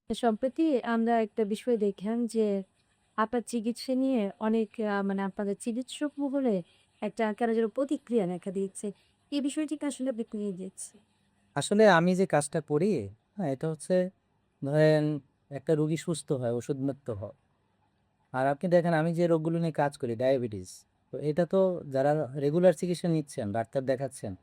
সম্প্রতি আমরা একটা বিষয় দেখলাম যে আপনার চিকিৎসা নিয়ে অনেক মানে আপনাদের চিকিৎসক মহলে একটা কেন যেন প্রতিক্রিয়া দেখা দিয়েছে। এই বিষয়টিকে আসলে আপনি নিয়ে দেখছেন? আসলে আমি যে কাজটা করি, হ্যাঁ? এটা হচ্ছে ধরেন একটা রোগী সুস্থ হয়, ওষুধ মুক্ত হয়। আর আপনি দেখেন আমি যে রোগগুলো নিয়ে কাজ করি ডায়াবেটিস। তো এটা তো যারা রেগুলার চিকিৎসা নিচ্ছেন, ডাক্তার দেখাচ্ছেন,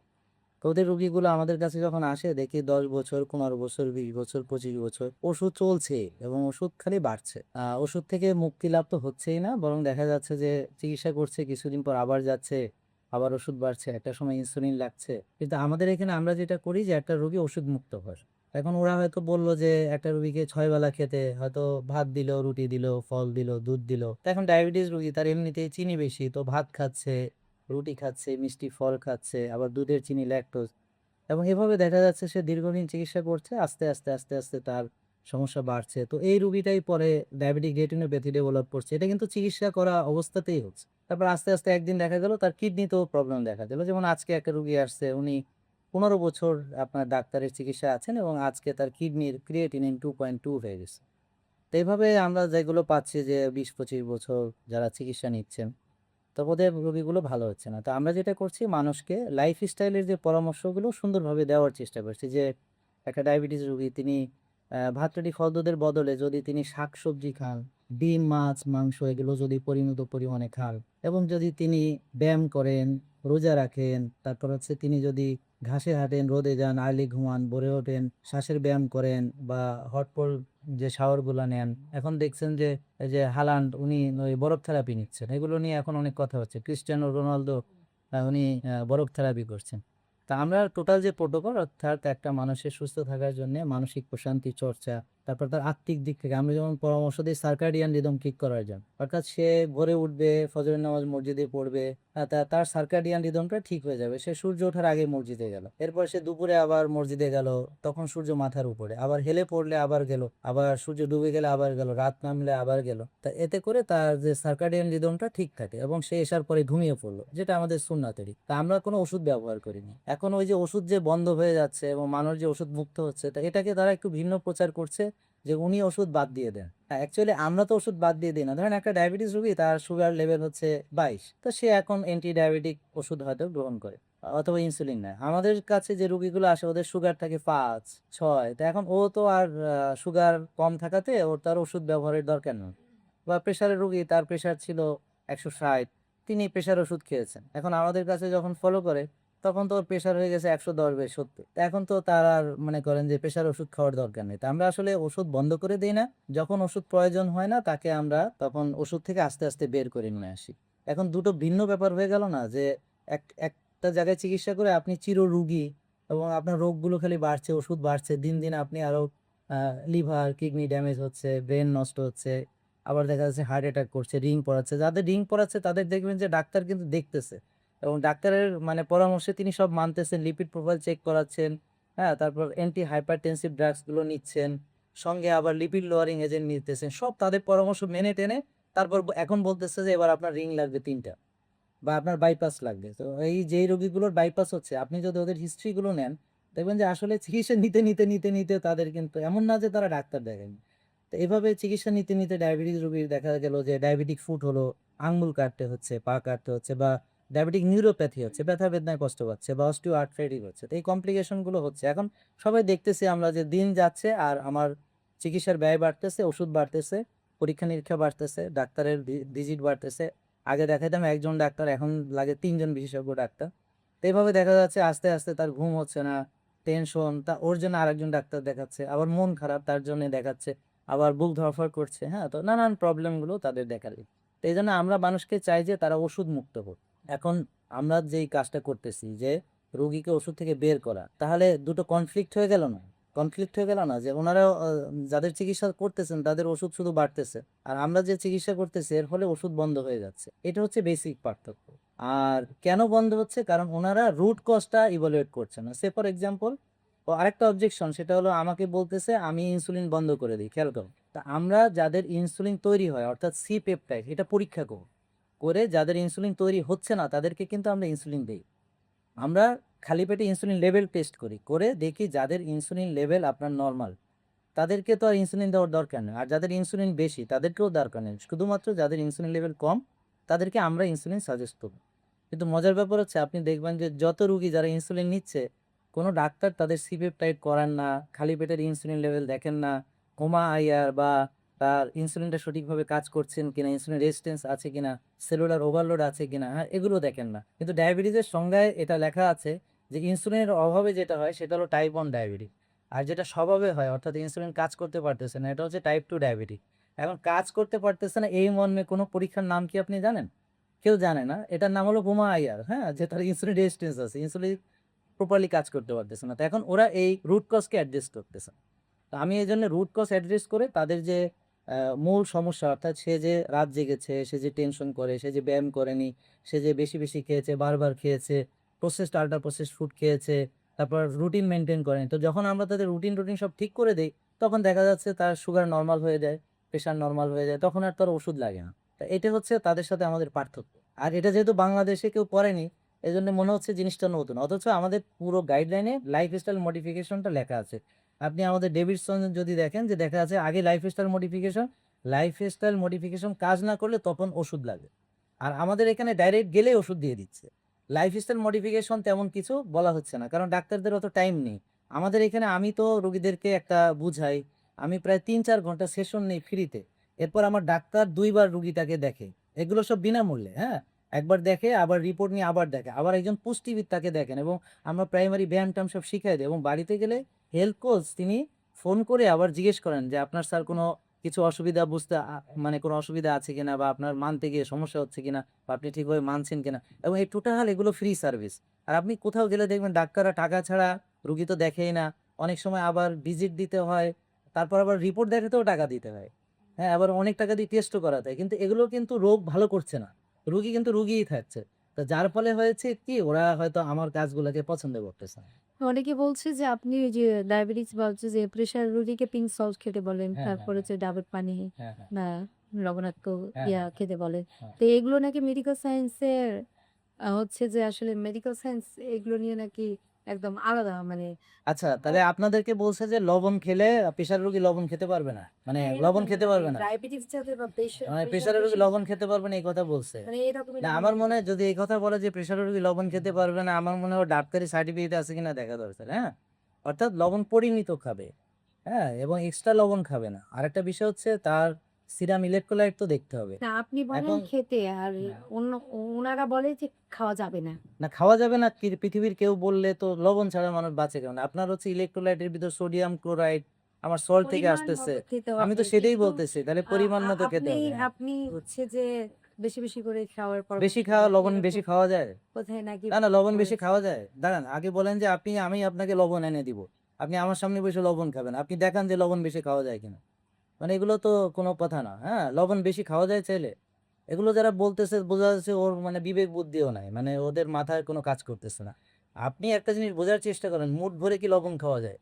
তো ওদের রোগীগুলো আমাদের কাছে যখন আসে দেখি ১০ বছর, ১৫ বছর, ২০ বছর, ২৫ বছর ওষুধ চলছে এবং ওষুধ খালি বাড়ছে। ওষুধ থেকে মুক্তি লাভ তো হচ্ছেই না, বরং দেখা যাচ্ছে যে চিকিৎসা করছে, কিছুদিন পর আবার যাচ্ছে, আবার ওষুধ বাড়ছে, একটা সময় ইনসুলিন লাগছে। কিন্তু আমাদের এখানে আমরা যেটা করি যে একটা রোগী ওষুধ মুক্ত হয়। এখন ওরা হয়তো বলল যে একটা রোগীকে ৬ বেলা খেতে হয়তো ভাত দিল, রুটি দিল, ফল দিল, দুধ দিল। তো এখন ডায়াবেটিস রোগী তার এমনিতেই চিনি বেশি, তো ভাত খাচ্ছে, রুটি খাচ্ছে, মিষ্টি ফল খাচ্ছে, আবার দুধের চিনি ল্যাকটোজ, এবং এভাবে দেখা যাচ্ছে সে দীর্ঘদিন চিকিৎসা করছে। আস্তে আস্তে তার সমস্যা বাড়ছে। তো এই রোগীটাই পরে ডায়াবেটিক রেটিনোপ্যাথি ডেভেলপ করছে। এটা কিন্তু চিকিৎসা করা অবস্থাতেই হচ্ছে। তারপর আস্তে আস্তে একদিন দেখা গেল তার কিডনিতেও প্রবলেম দেখা দিল। যেমন আজকে একটা রোগী আসছে, উনি ১৫ বছর আপনার ডাক্তারের চিকিৎসায় আছেন এবং আজকে তার কিডনির ক্রিয়েটিনিন 2.2 হয়ে গেছে। তো এভাবে আমরা যেগুলো পাচ্ছি যে ২০-২৫ বছর যারা চিকিৎসা নিচ্ছেন, তো ওদের রোগীগুলো ভালো হচ্ছে না। তো আমরা যেটা করছি, মানুষকে লাইফস্টাইলের যে পরামর্শগুলো সুন্দরভাবে দেওয়ার চেষ্টা করছি যে একটা ডায়াবেটিস রোগী তিনি ভাত, রুটি, ফল, দুধের বদলে যদি তিনি শাকসবজি খান, ডিম, মাছ, মাংস এগুলো যদি পরিমিত পরিমাণে খান এবং যদি তিনি ব্যায়াম করেন, রোজা রাখেন, তারপর হচ্ছে তিনি যদি ঘাসে হাঁটেন, রোদে যান, আর্লি ঘুমান, ভোরে ওঠেন, শ্বাসের ব্যায়াম করেন বা হট পল যে শাওয়ার গুলা নেন। এখন দেখছেন যে এই যে হালান্ড উনি ওই বরফ থেরাপি নিচ্ছেন। এগুলো নিয়ে এখন অনেক কথা হচ্ছে। ক্রিস্টিয়ানো রোনালদো উনি বরফ থেরাপি করছেন। তা আমরা টোটাল যে প্রোটোকল, অর্থাৎ একটা মানুষের সুস্থ থাকার জন্যে মানসিক প্রশান্তি চর্চা, তারপর তার আত্মিক দিক থেকে আমরা যেমন পরামর্শ দিই সার্কাডিয়ান রিদম ঠিক করার জন্য। অর্থাৎ সে ভোরে উঠবে, ফজরের নামাজ মসজিদে পড়বে, তার সার্কাডিয়ান রিদমটা ঠিক হয়ে যাবে। সে সূর্য ওঠার আগে মসজিদে গেল। এরপর সে দুপুরে আবার মসজিদে গেল, তখন সূর্য মাথার উপরে। আবার হেলে পড়লে আবার গেল, আবার সূর্য ডুবে গেলে আবার গেল, রাত নামলে আবার গেল। তা এতে করে তার যে সার্কাডিয়ান রিদমটা ঠিক থাকে এবং সে এসার পরে ঘুমিয়ে পড়লো, যেটা আমাদের সুন্নাতেরই। তা আমরা কোনো ওষুধ ব্যবহার করিনি। এখন ওই যে ওষুধ যে বন্ধ হয়ে যাচ্ছে এবং মানুষ যে ওষুধ মুক্ত হচ্ছে, তা এটাকে তারা একটু ভিন্ন প্রচার করছে যে উনি ওষুধ বাদ দিয়ে দেন। হ্যাঁ, অ্যাকচুয়ালি আমরা তো ওষুধ বাদ দিয়ে দিই না। ধরেন একটা ডায়াবেটিস রোগী, তার সুগার লেভেল হচ্ছে ২২, তো সে এখন অ্যান্টি ডায়াবেটিক ওষুধ হয়তো গ্রহণ করে অথবা ইনসুলিন নেয়। আমাদের কাছে যে রোগীগুলো আসে ওদের সুগার থাকে ৫, ৬। তো এখন ও তো আর সুগার কম থাকাতে ওর তার ওষুধ ব্যবহারের দরকার নেই। বা প্রেশারের রোগী, তার প্রেশার ছিল ১৬০, তিনি প্রেশার ওষুধ খেয়েছেন। এখন আমাদের কাছে যখন ফলো করে তখন তো ওর প্রেশার হয়ে গেছে ১১০/৭০। তো এখন তো তার আর মনে করেন যে প্রেশার ওষুধ খাওয়ার দরকার নেই। তো আমরা আসলে ওষুধ বন্ধ করে দেই না। যখন ওষুধ প্রয়োজন হয় না তাকে আমরা তখন ওষুধ থেকে আস্তে আস্তে বের করে নিয়ে আসি। এখন দুটো ভিন্ন ব্যাপার হয়ে গেল না যে একটা জায়গায় চিকিৎসা করে আপনি চিররোগী এবং আপনার রোগগুলো খালি বাড়ছে, ওষুধ বাড়ছে। দিন, দিন আপনি আরো লিভার, কিডনি ড্যামেজ হচ্ছে, ব্রেন নষ্ট হচ্ছে। আবার দেখা যাচ্ছে হার্ট অ্যাটাক করছে, রিং পড়াচ্ছে। যাদের রিং পড়াচ্ছে তাদের দেখবেন যে ডাক্তার কিন্তু দেখতেছে এবং ডাক্তারের মানে পরামর্শে তিনি সব মানতেছেন, লিপিড প্রোফাইল চেক করাচ্ছেন, হ্যাঁ? তারপর অ্যান্টি হাইপারটেনসিভ ড্রাগস গুলো নিচ্ছেন। সঙ্গে আবার লিপিড লোয়ারিং এজেন্ট নিতেছেন। সব তাদের পরামর্শ মেনে টেনে তারপর এখন বলতেছে যে এবার আপনার রিং লাগবে ৩ টা বা আপনার বাইপাস লাগবে। তো এই যেই রোগীগুলোর বাইপাস হচ্ছে, আপনি যদি ওদের হিস্ট্রি গুলো নেন, দেখবেন যে আসলে চিকিৎসা নিতে তাদের কিন্তু এমন না যে তারা ডাক্তার দেখেনি। তো এভাবে চিকিৎসা নিতে ডায়াবেটিস রোগীর দেখা গেল যে ডায়াবেটিক ফুট হলো, আঙ্গুল কাটতে হচ্ছে, পা কাটতে হচ্ছে, বা ডায়াবেটিক নিউরোপ্যাথি হচ্ছে, ব্যথা বেদনায় কষ্ট পাচ্ছে, বা অস্টিও আর্থ্রাইটিস হচ্ছে। তো এই কমপ্লিকেশন গুলো হচ্ছে। এখন সবাই দেখতেছি আমরা যে দিন যাচ্ছে আর আমার চিকিৎসার ব্যয় বাড়তেছে, ওষুধ বাড়তেছে, পরীক্ষা-নিরীক্ষা বাড়তেছে, ডাক্তারের ভিজিট বাড়তেছে। আগে দেখাইতাম একজন ডাক্তার, এখন লাগে ৩ জন বিশেষজ্ঞ ডাক্তার। তো এভাবে দেখা যাচ্ছে আস্তে আস্তে তার ঘুম হচ্ছে না, টেনশন, ওর জন্য আরেকজন ডাক্তার দেখাচ্ছে, আবার মন খারাপ তার জন্য দেখাচ্ছে, আবার বুক ধড়ফড় করছে, হ্যাঁ? তো নানান প্রবলেম গুলো তাদের দেখা দিচ্ছে। তো এইজন্য আমরা মানুষকে চাই যে তারা ওষুধ মুক্ত হোক। এখন আমরা যেই কাজটা করতেছি যে রোগীকে ওষুধ থেকে বের করা, তাহলে দুটো কনফ্লিক্ট হয়ে গেল না? কনফ্লিক্ট হয়ে গেল না যে উনারাও যাদের চিকিৎসা করতেছেন তাদের ওষুধ শুধু বাড়তেছে। আর আমরা যে চিকিৎসা করতেছি এর ফলে ওষুধ বন্ধ হয়ে যাচ্ছে। এটা হচ্ছে বেসিক পার্থক্য। আর কেন বন্ধ হচ্ছে? কারণ উনারা রুট কজটা ইভালুয়েট করছে না। সে ফর এক্সাম্পল, আরেকটা অবজেকশন, সেটা হলো আমাকে বলতেছে আমি ইনসুলিন বন্ধ করে দিই। খেয়াল করো। তা আমরা যাদের ইনসুলিন তৈরি হয় অর্থাৎ সি পেপটাইড, এটা পরীক্ষা করে যাদের ইনসুলিন তৈরি হচ্ছে না তাদেরকে কিন্তু আমরা ইনসুলিন দেই। আমরা খালি পেটে ইনসুলিন লেভেল টেস্ট করি, করে দেখি যাদের ইনসুলিন লেভেল আপনার নরমাল, তাদেরকে তো আর ইনসুলিন দেওয়ার দরকার নেই। আর যাদের ইনসুলিন বেশি তাদেরকেও দরকার নেই। শুধুমাত্র যাদের ইনসুলিন লেভেল কম তাদেরকে আমরা ইনসুলিন সাজেস্ট করব। কিন্তু মজার ব্যাপার হচ্ছে আপনি দেখবেন যে যত রুগী যারা ইনসুলিন নিচ্ছে, কোনো ডাক্তার তাদের C-peptide করান না, খালি পেটের ইনসুলিন লেভেল দেখেন না, কোমা আইআর বা তার ইনসুলিনটা সঠিকভাবে কাজ করছেন কিনা, ইনসুলিন রেজিস্ট্যান্স আছে কিনা, সেলুলার ওভারলোড আছে কিনা, হ্যাঁ, এগুলো দেখেন না। কিন্তু ডায়াবেটিসের সংজ্ঞায় এটা লেখা আছে যে ইনসুলিনের অভাবে যেটা হয় সেটা হলো টাইপ 1 ডায়াবেটিস। আর যেটা স্বভাবে হয় অর্থাৎ ইনসুলিন কাজ করতে পারতেছে না, এটা হচ্ছে টাইপ 2 ডায়াবেটিস। এখন কাজ করতে পারতেছে না এই মর্মে কোনো পরীক্ষার নাম কি আপনি জানেন? কেউ জানে না। এটার নাম হলো বোমা আইয়ার, হ্যাঁ? যে তার ইনসুলিন রেজিস্ট্যান্স আছে। ইনসুলিন প্রপারলি কাজ করতে পারতেছে না। তো এখন ওরা এই রুট কজকে অ্যাড্রেস করতেছে। তো আমি এজন্য রুট কজ অ্যাড্রেস করে তাদের যে মূল সমস্যা অর্থাৎ সে যে রাত জেগেছে, সে যে টেনশন করে, সে যে ব্যায়াম করেনি, সে যে বেশি, বেশি খেয়েছে, বারবার খেয়েছে, প্রসেসড আল্ট্রা প্রসেসড ফুড খেয়েছে, তারপর রুটিন মেইনটেইন করেনি। তো যখন আমরা তাদের রুটিন সব ঠিক করে দেই, তখন দেখা যাচ্ছে তার সুগার নরমাল হয়ে যায়, প্রেশার নরমাল হয়ে যায়। তখন আর তার ওষুধ লাগে না। তো এটা হচ্ছে তাদের সাথে আমাদের পার্থক্য। আর এটা যেহেতু বাংলাদেশে কেউ করেনি, এজন্য মনে হচ্ছে জিনিসটা নতুন। অথচ আমাদের পুরো গাইডলাইনে লাইফস্টাইল মডিফিকেশনটা লেখা আছে। আপনি আমাদের ডেভিডসন যদি দেখেন যে দেখা আছে আগে লাইফস্টাইল মডিফিকেশন কাজ না করলে তখন ওষুধ লাগে। আর আমাদের এখানে ডাইরেক্ট গেলেই ওষুধ দিয়ে দিচ্ছে। লাইফস্টাইল মডিফিকেশন তেমন কিছু বলা হচ্ছে না, কারণ ডাক্তারদের অত টাইম নেই। আমাদের এখানে আমি তো রোগীদেরকে একটা বুঝাই, আমি প্রায় ৩-৪ ঘন্টা সেশন নেই ফ্রিতে। এরপর আমার ডাক্তার ২ বার রুগীটাকে দেখে। এগুলো সব বিনামূল্যে, হ্যাঁ? একবার দেখে আবার রিপোর্ট নিয়ে আবার দেখে। আবার একজন পুষ্টিবিদ তাকে দেখেন এবং আমরা প্রাইমারি ব্যায়াম-ট্যায়াম সব শিখাই দেই এবং বাড়িতে গেলে হেলথ কোচ তিনি ফোন করে আবার জিজ্ঞেস করেন যে আপনার স্যার কোনো কিছু অসুবিধা বুঝতে মানে কোনো অসুবিধা আছে কিনা বা আপনার মানতে গিয়ে সমস্যা হচ্ছে কিনা বা আপনি ঠিকভাবে মানছেন কিনা, এবং এই টোটাল এগুলো ফ্রি সার্ভিস। আর আপনি কোথাও গেলে দেখবেন ডাক্তাররা টাকা ছাড়া রুগী তো দেখেই না। অনেক সময় আবার ভিজিট দিতে হয়, তারপর আবার রিপোর্ট দেখাতেও টাকা দিতে হয়। হ্যাঁ, আবার অনেক টাকা দিয়ে টেস্টও করাতে হয়। কিন্তু এগুলো কিন্তু রোগ ভালো করছে না। রুগী কিন্তু রুগীই থাকছে। তো যার ফলে হয়েছে কি ওরা হয়তো আমার কাজগুলোকে পছন্দ করতেছে না। অনেকে বলছে যে আপনি ওই যে ডায়াবেটিস বা হচ্ছে যে প্রেশার রোগীকে পিঙ্ক সল্ট খেতে বলেন, হ্যাঁ, হ্যাঁ, তারপরে হ্যাঁ। হচ্ছে ডাবের পানি হ্যাঁ, হ্যাঁ। বা লবণাক্ত হ্যাঁ, ইয়া হ্যাঁ, খেতে বলেন। হ্যাঁ। তো এগুলো নাকি মেডিকেল সায়েন্সের হচ্ছে যে আসলে মেডিকেল সায়েন্স এগুলো নিয়ে নাকি একদম আলাদা মানে আচ্ছা, তাহলে আপনাদেরকে বলছে যে লবণ খেলে প্রেশার রোগী লবণ খেতে পারবে না। মানে হ্যাঁ, লবণ এরকম খেতে মানে পারবে না। ডায়াবেটিস যাদের বা প্রেশার মানে প্রেশার প্রেশারের রোগী পেশেন্ট লবণ খেতে পারবে না এই কথা বলছে। মানে এরকমই না নাকি আমার মনে মেডিকেল হয় যদি এই কথা বলে যে প্রেশারের রোগী লবণ খেতে পারবে না, আমার মনে হয় ডাক্তারি সার্টিফিকেট আছে কিনা দেখা দরকার, হ্যাঁ? অর্থাৎ লবণ পরিমিত খাবে, হ্যাঁ? এবং এক্সট্রা লবণ খাবে না। আরেকটা বিষয় হচ্ছে তার সিরাম ইলেক্ট্রোলাইট তো দেখতে হবে। না আপনি বলেন এখন খেতে আর হ্যাঁ, অন্য ওনারা বলে যে খাওয়া যাবে না। না খাওয়া যাবে না কি পৃথিবীর কেউ বললে তো লবণ ছাড়া মানুষ বাঁচে কেমন? আপনার হচ্ছে ইলেক্ট্রোলাইটের ভিতর সোডিয়াম ক্লোরাইড আমার সল্ট থেকে পরিমাণ আসতেছে। মতো খেতে আমি হবে তো সেটাই কিন্তু বলতেছি। তাহলে আ পরিমাণ আ মতো খেতে আপনি হবে। হ্যাঁ। আপনি হচ্ছে যে বেশি, বেশি করে খাওয়ার বেশি পরামর্শ খাওয়া দেন। লবণ বেশি এরকম খাওয়া যায়? কোথায় নাকি না, না লবণ বেশি পড়েছে? খাওয়া যায়? দাঁড়ান আগে বলেন যে আমি আপনাকে লবণ এনে দিব। আপনি আমার সামনে বসে লবণ খাবেন। আপনি দেখান যে লবণ বেশি খাওয়া যায় কিনা। মানে এগুলো তো কোনো কথা না। হ্যাঁ? লবণ বেশি খাওয়া যায় চাইলে? এগুলো যারা বলতেছে বোঝা যাচ্ছে ওর মানে বিবেক বুদ্ধিও নাই। মানে ওদের মাথায় কোনো কাজ করতেছে না। আপনি একটা জিনিস বোঝার চেষ্টা করেন, মুঠ ভরে কি লবণ খাওয়া যায়?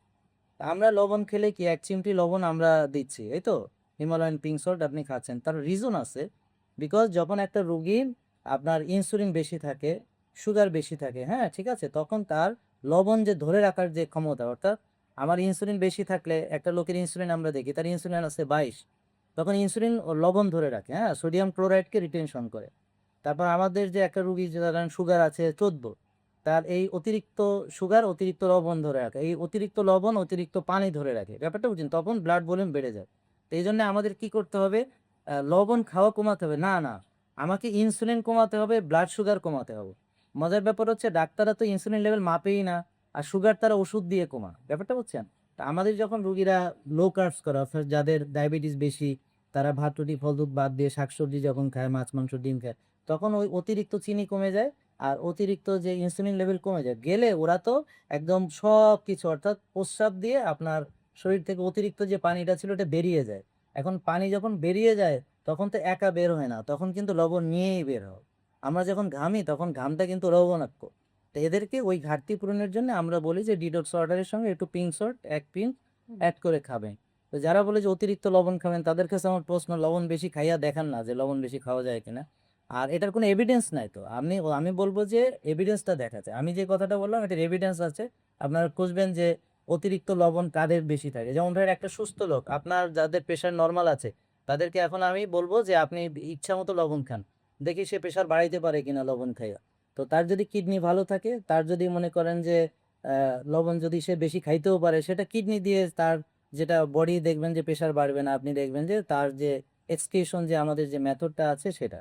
আমরা লবণ খেলে কি ১ চিমটি লবণ আমরা দিচ্ছি, এই তো? হিমালয়ান পিঙ্ক সল্ট আপনি খাচ্ছেন। তার রিজন আছে। বিকজ যখন একটা রোগীর আপনার ইনসুলিন বেশি থাকে, সুগার বেশি থাকে, হ্যাঁ? ঠিক আছে? তখন তার লবণ যে ধরে রাখার যে ক্ষমতা, অর্থাৎ আমার ইনসুলিন বেশি থাকলে একটা লোকের ইনসুলিন আমরা দেখি, তার ইনসুলিন আছে ২২, তখন ইনসুলিন ও লবণ ধরে রাখে, হ্যাঁ? সোডিয়াম ক্লোরাইডকে রিটেনশন করে। তারপর আমাদের যে একটা রোগী যে ধরেন সুগার আছে ১৪, তার এই অতিরিক্ত সুগার, অতিরিক্ত লবণ ধরে রাখে। এই অতিরিক্ত লবণ, অতিরিক্ত পানি ধরে রাখে। ব্যাপারটা বুঝছেন? তখন ব্লাড ভলিউম বেড়ে যায়। তো এইজন্য আমাদের কি করতে হবে? লবণ খাওয়া কমাতে হবে। না, না। আমাকে ইনসুলিন কমাতে হবে, ব্লাড সুগার কমাতে হবে। মজার ব্যাপার হচ্ছে ডাক্তাররা তো ইনসুলিন লেভেল মাপেই না। আর সুগার তারা ওষুধ দিয়ে কমায়। ব্যাপারটা বুঝছেন? তো আমাদের যখন রুগীরা লো কার্বস করে অর্থাৎ যাদের ডায়াবেটিস বেশি, তারা ভাত, রুটি, ফল, দুধ বাদ দিয়ে শাকসবজি যখন খায়, মাছ, মাংস, ডিম খায়, তখন ওই অতিরিক্ত চিনি কমে যায়। আর অতিরিক্ত যে ইনসুলিন লেভেল কমে যায়। গেলে ওরা তো একদম সবকিছু অর্থাৎ প্রস্রাব দিয়ে আপনার শরীর থেকে অতিরিক্ত যে পানিটা ছিল ওটা বেরিয়ে যায়। এখন পানি যখন বেরিয়ে যায় তখন তো একা বের হয় না। তখন কিন্তু লবণ নিয়েই বের হয়। আমরা যখন ঘামি তখন ঘামটা কিন্তু লবণাক্ত। তো এদেরকে ওই ঘাটতি পূরণের জন্য আমরা বলি যে ডিটক্স ওয়াটারের সঙ্গে একটু পিঙ্ক সল্ট ১ পিঞ্চ এড করে খাবেন। তো যারা বলে যে অতিরিক্ত লবণ খাবেন তাদের কাছে আমার প্রশ্ন লবণ বেশি খাইয়া দেখান না যে লবণ বেশি খাওয়া যায় কিনা? আর এটার কোনো এভিডেন্স নাই তো। আমি বলব যে এভিডেন্সটা দেখা যায়। আমি যে কথাটা বললাম এটার এভিডেন্স আছে। আপনারা খুঁজবেন যে অতিরিক্ত লবণ কাদের বেশি থাকে। যেমন ধরেন একটা সুস্থ লোক, আপনার যাদের প্রেশার নরমাল আছে, তাদেরকে এখন আমি বলব যে আপনি ইচ্ছা মতো লবণ খান। দেখি সে প্রেশার বাড়াইতে পারে কিনা লবণ খাইয়া। তো তার যদি কিডনি ভালো থাকে, তার যদি মনে করেন যে লবণ যদি সে বেশি খাইতেও পারে, সেটা কিডনি দিয়ে তার যেটা বডি দেখবেন যে প্রেশার বাড়বে না। আপনি দেখবেন যে তার যে এক্সক্রিশন যে আমাদের যে মেথডটা আছে সেটা।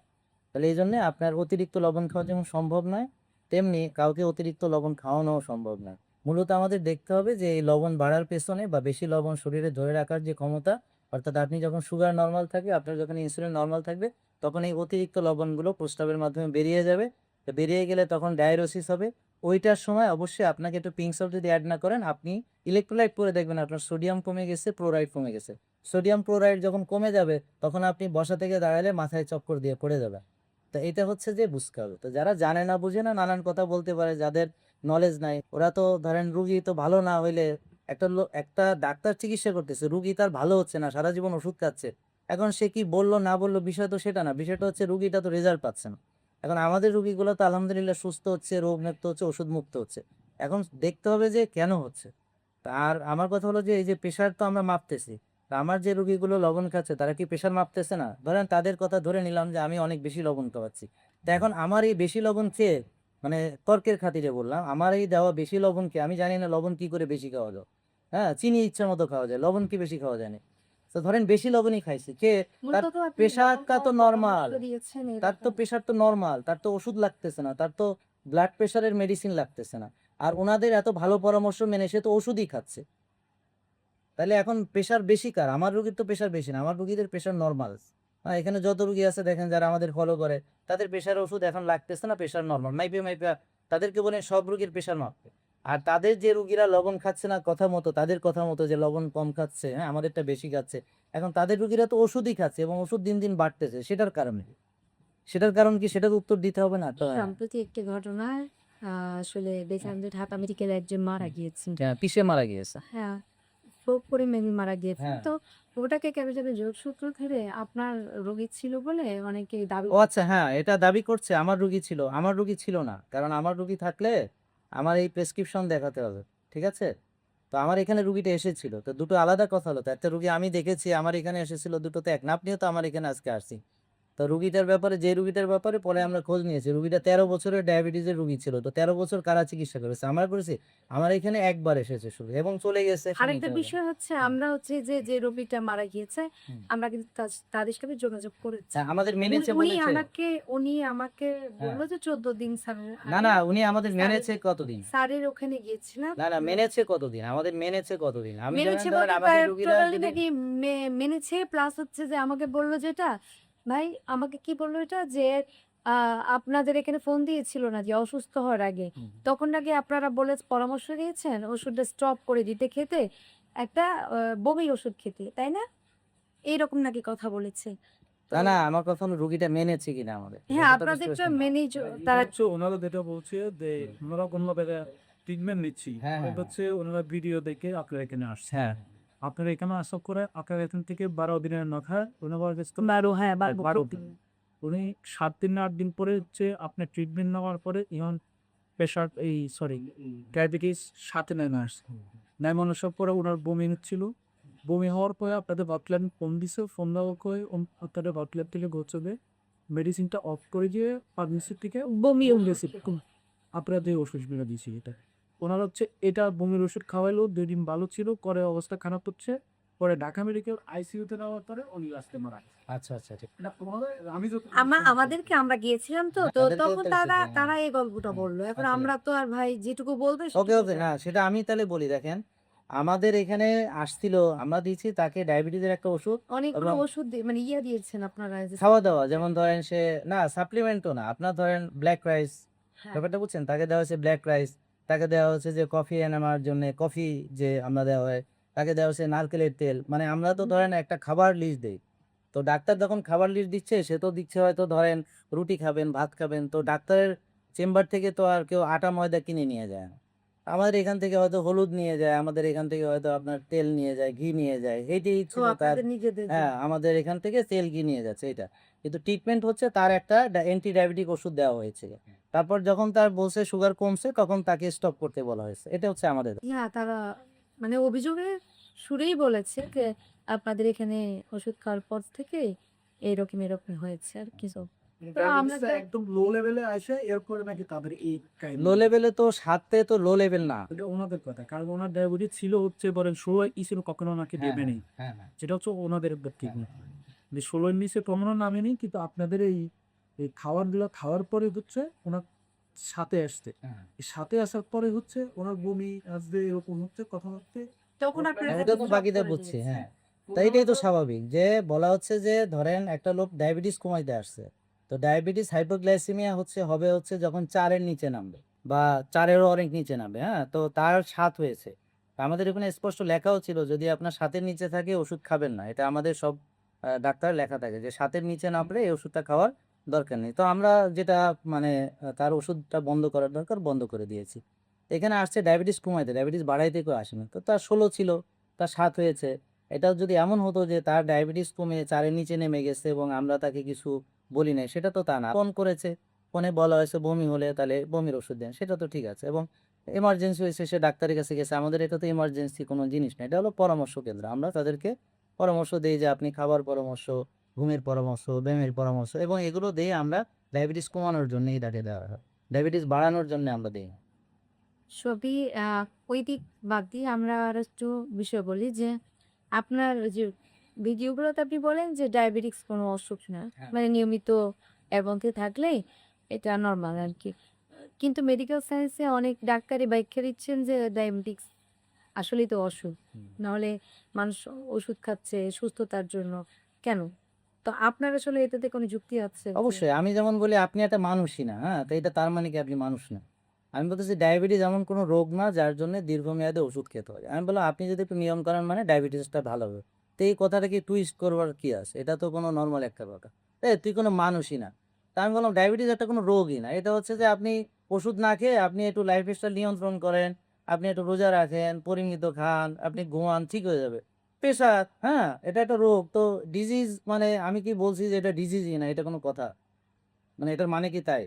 তাহলে এই জন্যে আপনার অতিরিক্ত লবণ খাওয়া যেমন সম্ভব নয়, তেমনি কাউকে অতিরিক্ত লবণ খাওয়ানোও সম্ভব নয়। মূলত আমাদের দেখতে হবে যে এই লবণ বাড়ার পেছনে বা বেশি লবণ শরীরে ধরে রাখার যে ক্ষমতা, অর্থাৎ আপনি যখন সুগার নর্মাল থাকে, আপনার যখন ইনসুলিন নর্মাল থাকবে, তখন এই অতিরিক্ত লবণগুলো প্রস্রাবের মাধ্যমে বেরিয়ে যাবে। তো বেরিয়ে গেলে তখন ডায়রোসিস হবে। ওইটার সময় অবশ্যই আপনাকে একটু পিঙ্ক সল্ট যদি অ্যাড না করেন, আপনি ইলেকট্রোলাইট পরে দেখবেন আপনার সোডিয়াম কমে গেছে, ক্লোরাইড কমে গেছে। সোডিয়াম ক্লোরাইড যখন কমে যাবে, তখন আপনি বসা থেকে দাঁড়ালে মাথায় চক্কর দিয়ে পড়ে যাবেন। তো এটা হচ্ছে যে বুঝতে হবে। তো যারা জানে না বুঝে না নানান কথা বলতে পারে, যাদের নলেজ নাই, ওরা তো ধরেন রুগী তো ভালো না হইলে, একটা ডাক্তার চিকিৎসা করতেছে, রুগী তার ভালো হচ্ছে না, সারা জীবন ওষুধ খাচ্ছে। এখন সে কি বললো না বললো বিষয় তো সেটা না, বিষয়টা হচ্ছে রুগীটা তো রেজাল্ট পাচ্ছে না। এখন আমাদের রুগীগুলো তো আলহামদুলিল্লাহ সুস্থ হচ্ছে, রোগ মুক্ত হচ্ছে, ওষুধ মুক্ত হচ্ছে। এখন দেখতে হবে যে কেন হচ্ছে। আর আমার কথা হলো যে এই যে প্রেশার তো আমরা মাপতেছি, তা আমার যে রুগীগুলো লবণ খাচ্ছে তারা কি প্রেশার মাপতেছে না? ধরেন তাদের কথা ধরে নিলাম যে আমি অনেক বেশি লবণ খাওয়াচ্ছি। তা এখন আমার এই বেশি লবণ খেয়ে, মানে তর্কের খাতিরে বললাম, আমার এই দেওয়া বেশি লবণ খেয়ে, আমি জানি না লবণ কি করে বেশি খাওয়া যায়। হ্যাঁ, চিনি ইচ্ছা মতো খাওয়া যায়, লবণ কি বেশি খাওয়া যায় না? তো ধরেন বেশি লবণই খাইছে খেয়ে, তার মূলত তো আপনি প্রেশারটা তো নর্মাল, পরামর্শ দিয়েছেন তার তো এরকম। প্রেশার তো নর্মাল, তার তো ওষুধ লাগতেছে না, তার তো ব্লাড প্রেশারের মেডিসিন লাগতেছে না। আর ওনাদের এত ভালো পরামর্শ মেনে সে তো ওষুধই খাচ্ছে। তাহলে এখন প্রেশার বেশি কার? আমার রোগীর তো প্রেশার বেশি না, আমার রোগীদের প্রেশার নর্মাল। হ্যাঁ, এখানে যত রোগী আছে দেখেন যারা আমাদের ফলো করে, তাদের প্রেশার ওষুধ এখন লাগতেছে না, প্রেশার নর্মাল। মাইপে মাইপে তাদেরকে বলে সব রোগীর প্রেশার মাপবে। আর তাদের যে রোগীরা লবণ খাচ্ছে না কথা মতো, তাদের কথা মতো যে লবণ কম খাচ্ছে, হ্যাঁ আমাদেরটা বেশি খাচ্ছে, এখন তাদের রোগীরা তো ওষুধই খাচ্ছে এবং ওষুধ দিন দিন বাড়তেছে। সেটার কারণে, সেটার কারণ কি সেটার উত্তর দিতে হবে না তো? হ্যাঁ, সম্প্রতি একটি ঘটনায় আসলে দেখলাম যে ঢাকা মেডিকেলে একজন মারা গিয়েছেন। হ্যাঁ, পিষে মারা গিয়েছে। হ্যাঁ, স্ট্রোক করে মেবি মারা গিয়েছেন। হ্যাঁ। তো ওটাকে কেন জানি যোগসূত্র ধরে আপনার রোগী ছিল বলে অনেকেই দাবি ও আচ্ছা, হ্যাঁ, এটা দাবি করছে আমার রুগী ছিল। আমার রুগী ছিল না। কারণ আমার রুগী থাকলে আমার এই প্রেসক্রিপশন দেখাতে হবে। ঠিক আছে? তো আমার এখানে রুগীটা এসেছিল। তো দুটো আলাদা কথা হলো। তো একটা রুগী আমি দেখেছি আমার এখানে এসেছিল, দুটো তো এক না। আপনিও তো আমার এখানে আজকে আসছেন। তো রুগীটার ব্যাপারে, যে রুগীটার ব্যাপারে পরে আমরা খোঁজ নিয়েছি, রুগীটা 13 বছরের ডায়াবেটিসের রুগী ছিল। তো 13 বছর কারা চিকিৎসা করেছে? আমরা করেছি। আমার এখানে একবার এসেছে শুধু এবং চলে গেছে। আরেকটা নিতে হবে। বিষয় হচ্ছে হুম, আমরা হচ্ছে যে রোগীটা মারা গিয়েছে হুম। আমরা কিন্তু তাদের সাথে যোগাযোগ করেছি। হ্যাঁ, আমাদের মেনেছে উনি বলেছে। আমাকে হ্যাঁ। বলল যে 14 দিন স্যার না, আগে না, উনি আমাদের স্যারের মেনেছে কতদিন? স্যারের ওখানে গিয়েছিলাম। না, না, মেনেছে কতদিন? আমাদের মেনেছে কতদিন? আমি মেনেছে ধরেন বলতে আমাদের রুগীরা টোটালি যদি নাকি মেনেছে প্লাস হচ্ছে যে আমাকে বলল যেটা ভাই আমাকে কি বলল এটা যে আপনাদের এখানে ফোন দিয়েছিল না যে অসুস্থ হওয়ার আগে হুম। তখন নাকি আপনারা বলে পরামর্শ দিয়েছেন ওষুধটা স্টপ করে দিতে খেতে একটা বমি ওষুধ খেতে তাই না এইরকম নাকি কথা বলেছে তো না, না, আমার কথা হলো রুগীটা মেনেছে কিনা আমাদের। হ্যাঁ কথা বুঝতে আপনাদেরটা পারছেন? মেনেই এটা তারা হচ্ছে ওনারা যেটা বলছে যে ওনারা কোনোভাবে ট্রিটমেন্ট নিচ্ছি হ্যাঁ, হ্যাঁ, এটা হচ্ছে ওনারা ভিডিও দেখে আপনারা এখানে আসছে হ্যাঁ। আপনারা এখানে আসার করে আপনারা এখান থেকে 12 দিনের নখা ওনার কাছে তো 12 হ্যাঁ 12 দিন উনি 7 দিন না 8 দিন পরে হচ্ছে আপনার ট্রিটমেন্ট নেওয়ার পরে ইভন প্রেশার এই সরি ডায়াবেটিস সাথে নেমে আসছে নেমে আসার পরে ওনার বমি হচ্ছিল বমি হওয়ার পরে আপনাদের ভাবলেন ফোন দিছে ফোন দেওয়ার পরে আপনাদের ভাবলেন থেকে গোছবে মেডিসিনটা অফ করে দিয়ে ফার্মেসি থেকে বমি রেসিপ্ট আপনাদের ওষুধগুলো দিয়েছি এটা ওনার হচ্ছে এটা বমির ওষুধ খাওয়াইলো 2 দিন ভালো ছিল পরে অবস্থা খারাপ হচ্ছে পরে ঢাকা মেডিকেল আইসিইউতে নেওয়ার পরে উনি আসতে মারা গেছে। আচ্ছা, আচ্ছা, ঠিক। এটা তোমাদের আমি যত আমাদেরকে আমরা গিয়েছিলাম তো হ্যাঁ, তো তাদেরকেও তখন তো তারা হ্যাঁ, তারা এই গল্পটা হ্যাঁ, বললো এখন আসলে। আমরা তো আর ভাই যেটুকু বলবে ওকে, সেটুকু ওকে, না সেটা আমি তাহলে বলি দেখেন, আমাদের এখানে আসছিল, আমরা দিয়েছি তাকে ডায়াবেটিসের একটা ওষুধ অনেকগুলো এবং ওষুধ মানে দিয়েছেন আপনারা যে খাওয়া দাওয়া, যেমন ধরেন সে না সাপ্লিমেন্টও না, আপনার ধরেন ব্ল্যাক রাইস, হ্যাঁ ব্যাপারটা বুঝছেন, তাকে দেওয়া হচ্ছে ব্ল্যাক রাইস, তাকে দেওয়া হচ্ছে যে কফি এনামার জন্য কফি যে আমরা দেওয়া হয়, তাকে দেওয়া হচ্ছে নারকেলের তেল। মানে আমরা তো ধরেন একটা খাবার লিস্ট দেই। তো ডাক্তার যখন খাবার লিস্ট দিচ্ছে সে তো দিচ্ছে হয়তো ধরেন রুটি খাবেন, ভাত খাবেন। তো ডাক্তারের চেম্বার থেকে তো আর কেউ আটা ময়দা কিনে নিয়ে যায় না। আমাদের এখান থেকে হয়তো হলুদ নিয়ে যায়, আমাদের এখান থেকে হয়তো আপনার তেল নিয়ে যায়, ঘি নিয়ে যায়, এইটাই তো ছিল তার। আপনাদের নিজেদের হ্যাঁ, আমাদের এখান থেকে তেল ঘি নিয়ে যাচ্ছে এটা। কিন্তু ট্রিটমেন্ট হচ্ছে তার একটা অ্যান্টি ডায়াবেটিক ওষুধ দেওয়া হয়েছে। তারপর যখন তার বলছে সুগার কমছে তখন তাকে স্টপ করতে বলা হয়েছে। এটা হচ্ছে আমাদের। হ্যাঁ তারা মানে অভিযোগের সুরেই বলেছে যে আপনাদের এখানে ওষুধ খাওয়ার পর থেকে এরকম এরকম হয়েছে আর কিছু। তো আমরা ডায়াবেটিসটা তো একদম লো লেভেলে আসে এরপরে নাকি তাদের এই লো কাহিনী। লেভেলে তো সাথে তো লো লেভেল না। এটা ওনাদের কথা। কারণ ওনার ডায়াবেটিস ছিল হচ্ছে বলেন ১৬ ছিল কখনো ওনাকে হ্যাঁ নেমে হ্যাঁ নেই। হ্যাঁ হ্যাঁ যেটা হচ্ছে ওনাদের ঠিক হ্যাঁ না। যে ১৬ এর নিচে কখনো নামেনি কিন্তু আপনাদের এই খাবারগুলো খাওয়ার পরে হচ্ছে ওনার সাথে আসছে। হ্যাঁ। এই সাথে আসার পরে হচ্ছে ওনার বমি আসবে এরকম হচ্ছে কথা হচ্ছে। তখন আপনারা হ্যাঁ, তো এটা তো সব বাকিটা করে বুঝছি, দিয়েছেন। হ্যাঁ। তো এটাই তো স্বাভাবিক যে বলা হচ্ছে যে ধরেন একটা লোক ডায়াবেটিস কমাইতে আসছে, তো ডায়াবেটিস হাইপোগ্লাইসেমিয়া হবে হচ্ছে যখন ৪-এর নিচে নামবে বা ৪-এরও অনেক নিচে নামবে, হ্যাঁ, তো তার ৭ হয়েছে। তো আমাদের এখানে স্পষ্ট লেখাও ছিল যদি আপনার ৭-এর নিচে থাকে ওষুধ খাবেন না, এটা আমাদের সব ডাক্তার লেখা থাকে যে ৭-এর নিচে নামলে এই ওষুধটা খাওয়ার দরকার নেই। তো আমরা যেটা মানে তার ওষুধটা বন্ধ করার দরকার বন্ধ করে দিয়েছি। এখানে আসছে ডায়াবেটিস কমাইতে, ডায়াবেটিস বাড়াইতে কেউ আসেনি। তো তার ১৬ ছিল, তার ৭ হয়েছে। এটাও যদি এমন হতো যে তার ডায়াবেটিস কমে ৪-এর নিচে নেমে গেছে এবং আমরা তাকে কিছু বলি নাই, সেটা তো তা না। ফোন করেছে, ফোনে বলা হয়েছে বমি হলে তাহলে বমির ওষুধ দেন, সেটা তো ঠিক আছে। এবং এমার্জেন্সি হয়েছে সে ডাক্তারের কাছে গেছে, আমাদের এটা তো এমার্জেন্সি কোনো জিনিস না। এটা হলো পরামর্শ কেন্দ্র। আমরা তাদেরকে পরামর্শ দেই যে আপনি খাবার পরামর্শ, ঘুমের পরামর্শ, ব্যায়ামের পরামর্শ এবং এগুলো দিয়ে আমরা ডায়াবেটিস কমানোর জন্যই তাকে দেওয়া হয়। ডায়াবেটিস বাড়ানোর জন্য আমরা দেই না। সবই ওই দিক বাদ দিয়ে আমরা আর একটু বিষয় বলি যে আপনার ওই যে ভিডিওগুলোতে আপনি বলেন যে ডায়াবেটিস কোনো অসুখ না। হ্যাঁ। মানে নিয়মিত এর মধ্যে থাকলে এটা নরমাল আরকি। কিন্তু মেডিকেল সায়েন্সে অনেক ডাক্তারই ব্যাখ্যা দিচ্ছেন যে ডায়াবেটিকস আসলেই তো অসুখ। হুম। নাহলে মানুষ ওষুধ খাচ্ছে সুস্থতার জন্য। কেন? তো আপনার আসলে এটাতে কোনো যুক্তি আছে যে অবশ্যই আমি যেমন বলি আপনি একটা মানুষই না, হ্যাঁ? তো এটা তার মানে কি আপনি মানুষ না? আমি বলতেছি ডায়াবেটিস এমন কোনো রোগ না যার জন্য দীর্ঘমেয়াদে ওষুধ খেতে হয়। আমি বললাম আপনি যদি একটু নিয়ম করেন মানে ডায়াবেটিসটা ভালো হবে। তো এই কথাটাকে টুইস্ট করবার কি আছে? এটা তো কোনো নরমাল একটা কথা। তুই কোনো মানুষই না। তা আমি বললাম ডায়াবেটিস একটা কোনো রোগই না। এটা হচ্ছে যে আপনি ওষুধ না খেয়ে আপনি একটু লাইফস্টাইল নিয়ন্ত্রণ করেন, আপনি একটু রোজা রাখেন, পরিমিত খান, আপনি ঘুমান, ঠিক হয়ে যাবে। প্রেশার, হ্যাঁ? এটা একটা রোগ। তো ডিজিজ মানে আমি কি বলছি যে এটা ডিজিজই না, এটা কোনো কথা? মানে এটার মানে কি তাই?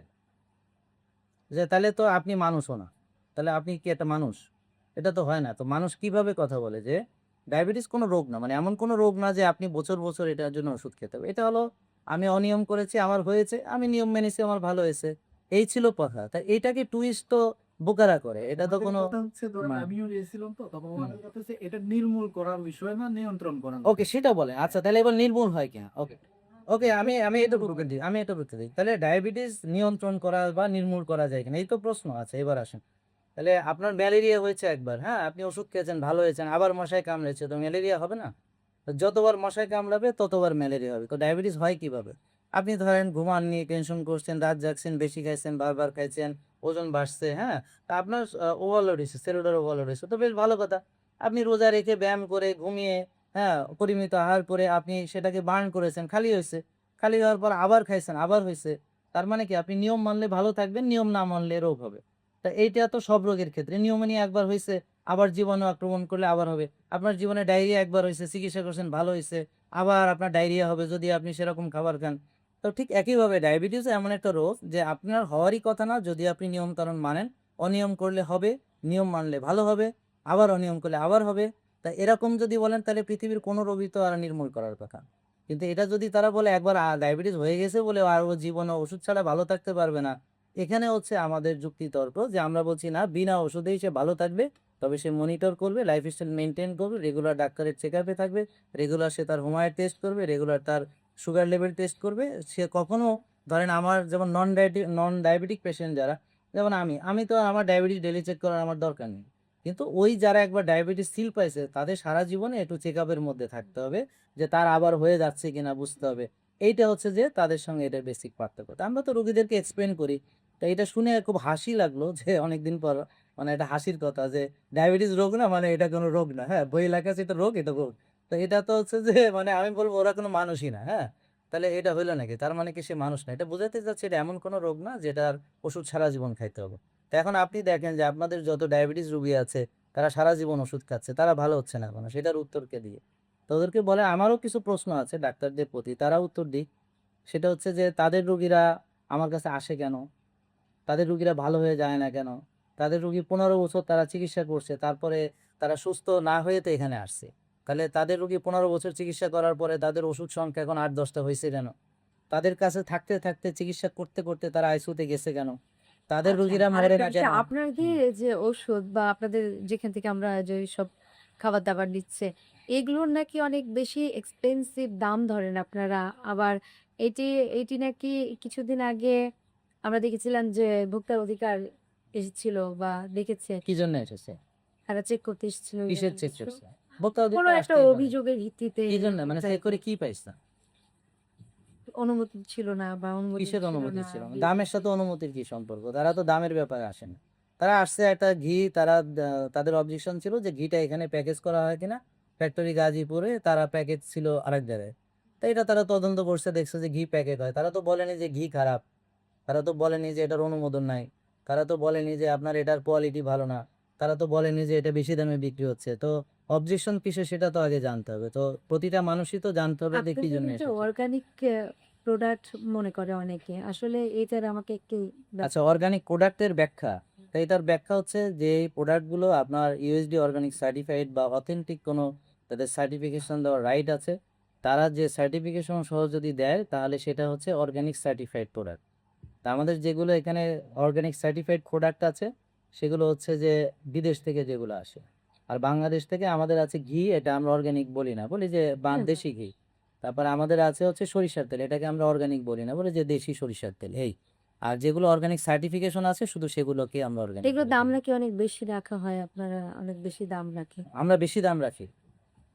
যে তাহলে তো আপনি মানুষও না। তাহলে আপনি কি একটা মানুষ? এটা তো হয় না। তো মানুষ কিভাবে কথা বলে যে ডায়াবেটিস কোনো রোগ না। মানে এমন কোনো রোগ না যে আপনি বছর, বছর এটার জন্য ওষুধ খেতে হবে। এটা হলো আমি অনিয়ম করেছি, আমার হয়েছে, আমি নিয়ম মেনেছি, আমার ভালো হয়েছে। এই ছিল কথা। তা এইটাকে টুইস্ট তো বোকারা করে। এটা তো ওনাদের কোনো কথা হচ্ছে ধরেন মা আমিও গিয়েছিলাম তো তখন হুম। ওনাদের কথা হচ্ছে এটা নির্মূল করার বিষয় না নিয়ন্ত্রণ করার ওকে বিষয়। সেটা বলেন। আচ্ছা তাহলে এবার নির্মূল হয় কিনা? ওকে। ওকে আমি এটা ঢুকে দিই। আমি এটা ঢুকতে দিই। তাহলে ডায়াবেটিস নিয়ন্ত্রণ করা বা নির্মূল করা যায় কিনা? এই তো প্রশ্ন আছে। এবার আসেন। তাহলে আপনার ম্যালেরিয়া হয়েছে একবার, হ্যাঁ? আপনি ওষুধ খেয়েছেন, ভালো হয়েছেন, আবার মশায় কামড়েছে, তো ম্যালেরিয়া হবে না? তো যতবার মশায় কামড়াবে ততবার ম্যালেরিয়া হবে। তো ডায়াবেটিস হয় কিভাবে? আপনি ধরেন ঘুমাননি, টেনশন করছেন, রাত জাগছেন, বেশি খাইছেন, বারবার খাইছেন, ওজন বাড়ছে, হ্যাঁ? তা আপনার ওভারলোড হইছে, সেলুলার ওভারলোড হইছে। তো বেশ ভালো কথা। আপনি রোজা রেখে ব্যায়াম করে, ঘুমিয়ে, হ্যাঁ? পরিমিত আহার করে আপনি সেটাকে বার্ন করেছেন, খালি হইছে। খালি হওয়ার পর আবার খাইছেন, আবার হইছে। তার মানে কি আপনি নিয়ম মানলে ভালো থাকবেন, নিয়ম না মানলে রোগ হবে। তা এইটা তো সব রোগের ক্ষেত্রে। নিউমোনিয়া একবার হইছে, আবার জীবাণু আক্রমণ করলে আবার হবে। আপনার জীবনে ডায়রিয়া একবার হইছে, চিকিৎসা করছেন, ভালো হইছে। আবার আপনার ডায়রিয়া হবে যদি আপনি সেরকম খাবার খান। তো ঠিক একইভাবে ডায়াবেটিসও এমন একটা রোগ যে আপনার হওয়ারই কথা না যদি আপনি নিয়ম-কানুন মানেন। অনিয়ম করলে হবে, নিয়ম মানলে ভালো হবে, আবার অনিয়ম করলে আবার হবে। তা এরকম যদি বলেন তাহলে পৃথিবীর কোনো রোগই তো আর নির্মূল করার কথা। কিন্তু এটা যদি তারা বলে একবার ডায়াবেটিস হয়ে গেছে বলে আর ও জীবনে ওষুধ ছাড়া ভালো থাকতে পারবে না। এখানে হচ্ছে আমাদের যুক্তিতর্ক যে আমরা বলছি না বিনা ওষুধেই সে ভালো থাকবে। তবে সে মনিটর করবে, লাইফস্টাইল মেইনটেইন করবে, রেগুলার ডাক্তারের চেকআপে থাকবে, রেগুলার সে তার হোমায়ের টেস্ট করবে, রেগুলার তার সুগার লেভেল টেস্ট করবে। সে কখনো ধরেন আমার যেমন নন ডায়াবেটিক পেশেন্ট যারা, যেমন আমি তো আমার ডায়াবেটিস ডেইলি চেক করার আমার দরকার নেই। কিন্তু ওই যারা একবার ডায়াবেটিস সিল পাইছে তাদের সারা জীবনে একটু চেকআপের মধ্যে থাকতে হবে যে তার আবার হয়ে যাচ্ছে কিনা বুঝতে হবে। এইটা হচ্ছে যে তাদের সঙ্গে এটার বেসিক পার্থক্য। তা আমরা তো রোগীদেরকে এক্সপ্লেইন করি। তো এটা শুনে খুব হাসি লাগলো যে অনেকদিন পর মানে এটা হাসির কথা যে ডায়াবেটিস রোগ না মানে এটা কোনো রোগ না। হ্যাঁ, বইয়ে লেখা আছে এটা রোগ, এটা রোগ। তো এটা তো হচ্ছে যে মানে আমি বলবো ওরা কোনো মানুষই না। হ্যাঁ? তাহলে এটা হইলো নাকি? তার মানে কি সে মানুষ না? এটা বোঝাতে চাচ্ছি এটা এমন কোনো রোগ না যেটার ওষুধ সারা জীবন খাইতে হবে। তো এখন আপনি দেখেন যে আপনাদের যত ডায়াবেটিস রোগী আছে তারা সারা জীবন ওষুধ খাচ্ছে। তারা ভালো হচ্ছে না কেন? সেটার উত্তর কে দিবে? তো ওদেরকে বলে আমারও কিছু প্রশ্ন আছে ডাক্তারদের প্রতি। তারা উত্তর দিক। সেটা হচ্ছে যে তাদের রোগীরা আমার কাছে আসে কেন? তাদের রুগীরা ভালো হয়ে যায় না কেন? তাদের রুগী ১৫ বছর তারা চিকিৎসা করছে। তারপরে তারা সুস্থ না হয়ে তো এখানে আসছে। তাহলে তাদের রোগী 15 বছর চিকিৎসা করার পরে তাদের ওষুধ সংখ্যা এখন 8-10টা হয়েছে কেন? তাদের কাছে থাকতে থাকতে চিকিৎসা করতে করতে তারা আইসিইউতে গেছে কেন? তাদের আচ্ছা, রোগীরা মরে আরেকটা না বিষয় কেন? আপনার কি হুম। যে ওষুধ বা আপনাদের যেখান থেকে আমরা যে সব খাবার-দাবার নিচ্ছে, এগুলোর নাকি অনেক বেশি এক্সপেনসিভ দাম ধরেন আপনারা। আবার এটি এটি নাকি কিছুদিন আগে আমরা দেখেছিলাম যে ভোক্তার অধিকার এসেছিল বা দেখেছে, কি জন্য এসেছে? তারা চেক করতে এসেছিল কিসের এরকম চেক কিছু। করছে? ভোক্তা কোনো অধিকার একটা আসতেই পারে। অভিযোগের ভিত্তিতে কি জন্য? এরকম মানে চেক করে টাইপের কি পাইছে? অনুমতি ছিল না বা অনুমোদন কিসের ছিল অনুমতি না ছিল না? দিয়ে দামের দিচ্ছে। সাথে অনুমতির কি সম্পর্ক? তারা তো দামের ব্যাপারে আসে না। তারা আসছে একটা ঘি তারা তাদের অবজেকশন ছিল যে ঘিটা এখানে প্যাকেজ করা হয় কিনা? ফ্যাক্টরি গাজীপুরে তারা প্যাকেজ ছিল আরেক জায়গায়। তো এটা তারা তদন্ত করছে দেখছে যে ঘি প্যাকেট হয়। তারা তো বলেনি যে ঘি খারাপ। তারা তো বলেনি যে এটার অনুমোদন নাই। তারা তো বলেনি যে আপনার এটার কোয়ালিটি ভালো না। তারা তো বলেনি যে এটা বেশি দামে বিক্রি হচ্ছে। তো অবজেকশন কিসের সেটা তো আগে জানতে হবে। তো প্রতিটা মানুষই তো জানতে হবে যে কি আপনাদের জন্য কিন্তু এসেছে। অর্গানিক প্রোডাক্ট মনে করে অনেকে। আসলে এটার আমাকে একটু আচ্ছা, অর্গানিক প্রোডাক্টের ব্যাখ্যা। তো এটার ব্যাখ্যা হচ্ছে যে এই প্রোডাক্টগুলো আপনার ইউএসডি অর্গানিক সার্টিফাইড বা অথেন্টিক কোনো তাদের সার্টিফিকেশন দেওয়ার রাইট আছে। তারা যে সার্টিফিকেশন সহ যদি দেয় তাহলে সেটা হচ্ছে অর্গানিক সার্টিফাইড প্রোডাক্ট। তা আমাদের যেগুলো এখানে অর্গানিক সার্টিফাইড প্রোডাক্ট আছে সেগুলো হচ্ছে যে বিদেশ থেকে যেগুলো আসে। আর বাংলাদেশ থেকে আমাদের আছে ঘি, এটা আমরা অর্গানিক বলি না, বলি যে হুম, দেশি ঘি। তারপর আমাদের আছে হচ্ছে সরিষার তেল, এটাকে আমরা অর্গানিক বলি না, বলি যে দেশি সরিষার তেল এই। আর যেগুলো অর্গানিক সার্টিফিকেশন আছে শুধু সেগুলোকে আমরা অর্গানিক এগুলোর বলে দাম থাকি। নাকি অনেক বেশি রাখা হয়, আপনারা অনেক বেশি দাম রাখে। আমরা বেশি দাম রাখি।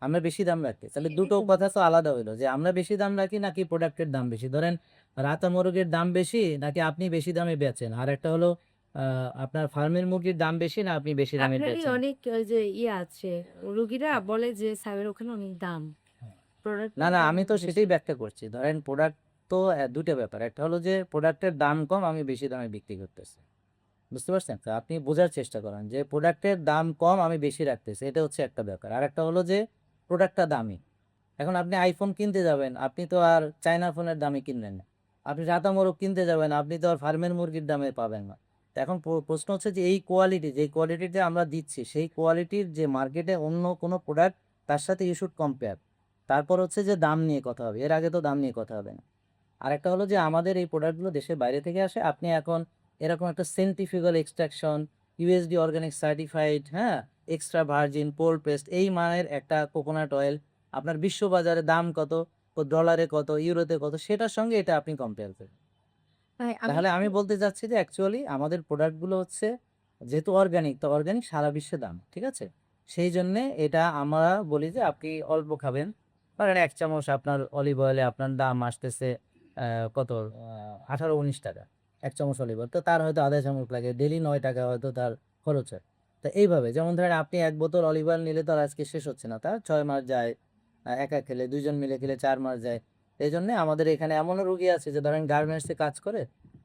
আমরা বেশি দাম রাখি, তাহলে এটাই দুটো তো কথা তো আলাদা হইলো যে আমরা বেশি দাম রাখি নাকি প্রোডাক্টের দাম বেশি। ধরেন রাতা মুরগির দাম বেশি নাকি আপনি বেশি দামে বেচেন, আর একটা হলো আপনার ফার্মের মুরগির দাম বেশি না আপনি বেশি দামে আপনারই বেচেন। অনেক ওই যে ইয়ে আছে, রোগীরা বলে যে স্যারের ওখানে অনেক দাম, না প্রোডাক্টের না, দাম আমি অনেক তো বেশি। সেটাই ব্যাখ্যা করছি। ধরেন প্রোডাক্ট তো দুইটা ব্যাপার, একটা হলো যে প্রোডাক্টের দাম কম আমি বেশি দামে বিক্রি করতেছি, বুঝতে পারছেন? তো আপনি বোঝার চেষ্টা করেন যে প্রোডাক্টের দাম কম আমি বেশি রাখতেছি, এটা হচ্ছে একটা ব্যাপার। আর একটা হলো যে প্রোডাক্টটা দামি। এখন আপনি আইফোন কিনতে যাবেন, আপনি তো আর চায়না ফোনের দামে কিনলেন না। আপনি রাতা মোরগ কিনতে যাবেন, আপনি তো আর ফার্মের মুরগির দামে পাবেন না। তো এখন প্রশ্ন হচ্ছে যে এই কোয়ালিটি, যে কোয়ালিটিটা আমরা দিচ্ছি সেই কোয়ালিটির যে মার্কেটে অন্য কোনো প্রোডাক্ট তার সাথে ইউ শুড কম্পেয়ার। তারপর হচ্ছে যে দাম নিয়ে কথা হবে, এর আগে তো দাম নিয়ে কথা হবে না। আরেকটা হলো যে আমাদের এই প্রোডাক্টগুলো দেশের বাইরে থেকে আসে, আপনি এখন এরকম একটা centrifugal extraction, USD organic certified, হ্যাঁ, এক্সট্রা ভার্জিন কোল্ড প্রেসড এই মানের একটা কোকোনাট অয়েল আপনার বিশ্ববাজারে দাম কত, ডলারে কত, ইউরোতে কত, সেটার সঙ্গে এটা আপনি কম্পেয়ার করেন। ভাই আমি তাহলে একটু আমি বলতে চাচ্ছি যে অ্যাকচুয়ালি আমাদের প্রোডাক্টগুলো হচ্ছে যেহেতু অর্গানিক, তো অর্গানিক সারা বিশ্বে দাম, ঠিক আছে? সেই জন্যে এটা আমরা বলি যে আপনি অল্প খাবেন। ধরেন 1 চামচ আপনার অলিভ অয়েলে আপনার দাম আসতেছে কত 18-19 টাকা 1 চামচ অলিভ অয়েল। তো তার হয়তো আধা চামচ লাগে, ডেইলি 9 টাকা হয়তো তার খরচ হয়। তো এইভাবে যেমন ধরেন আপনি 1 বোতল অলিভ অয়েল নিলে তো আর আজকে শেষ হচ্ছে না, তার 6 মাস যায়। একা খেলে 2 জন মিলে খেলে 4 মাস যায়। এই জন্যে আমাদের এখানে এমনও রুগী আছে যে ধরেন গার্মেন্টসে কাজ করে,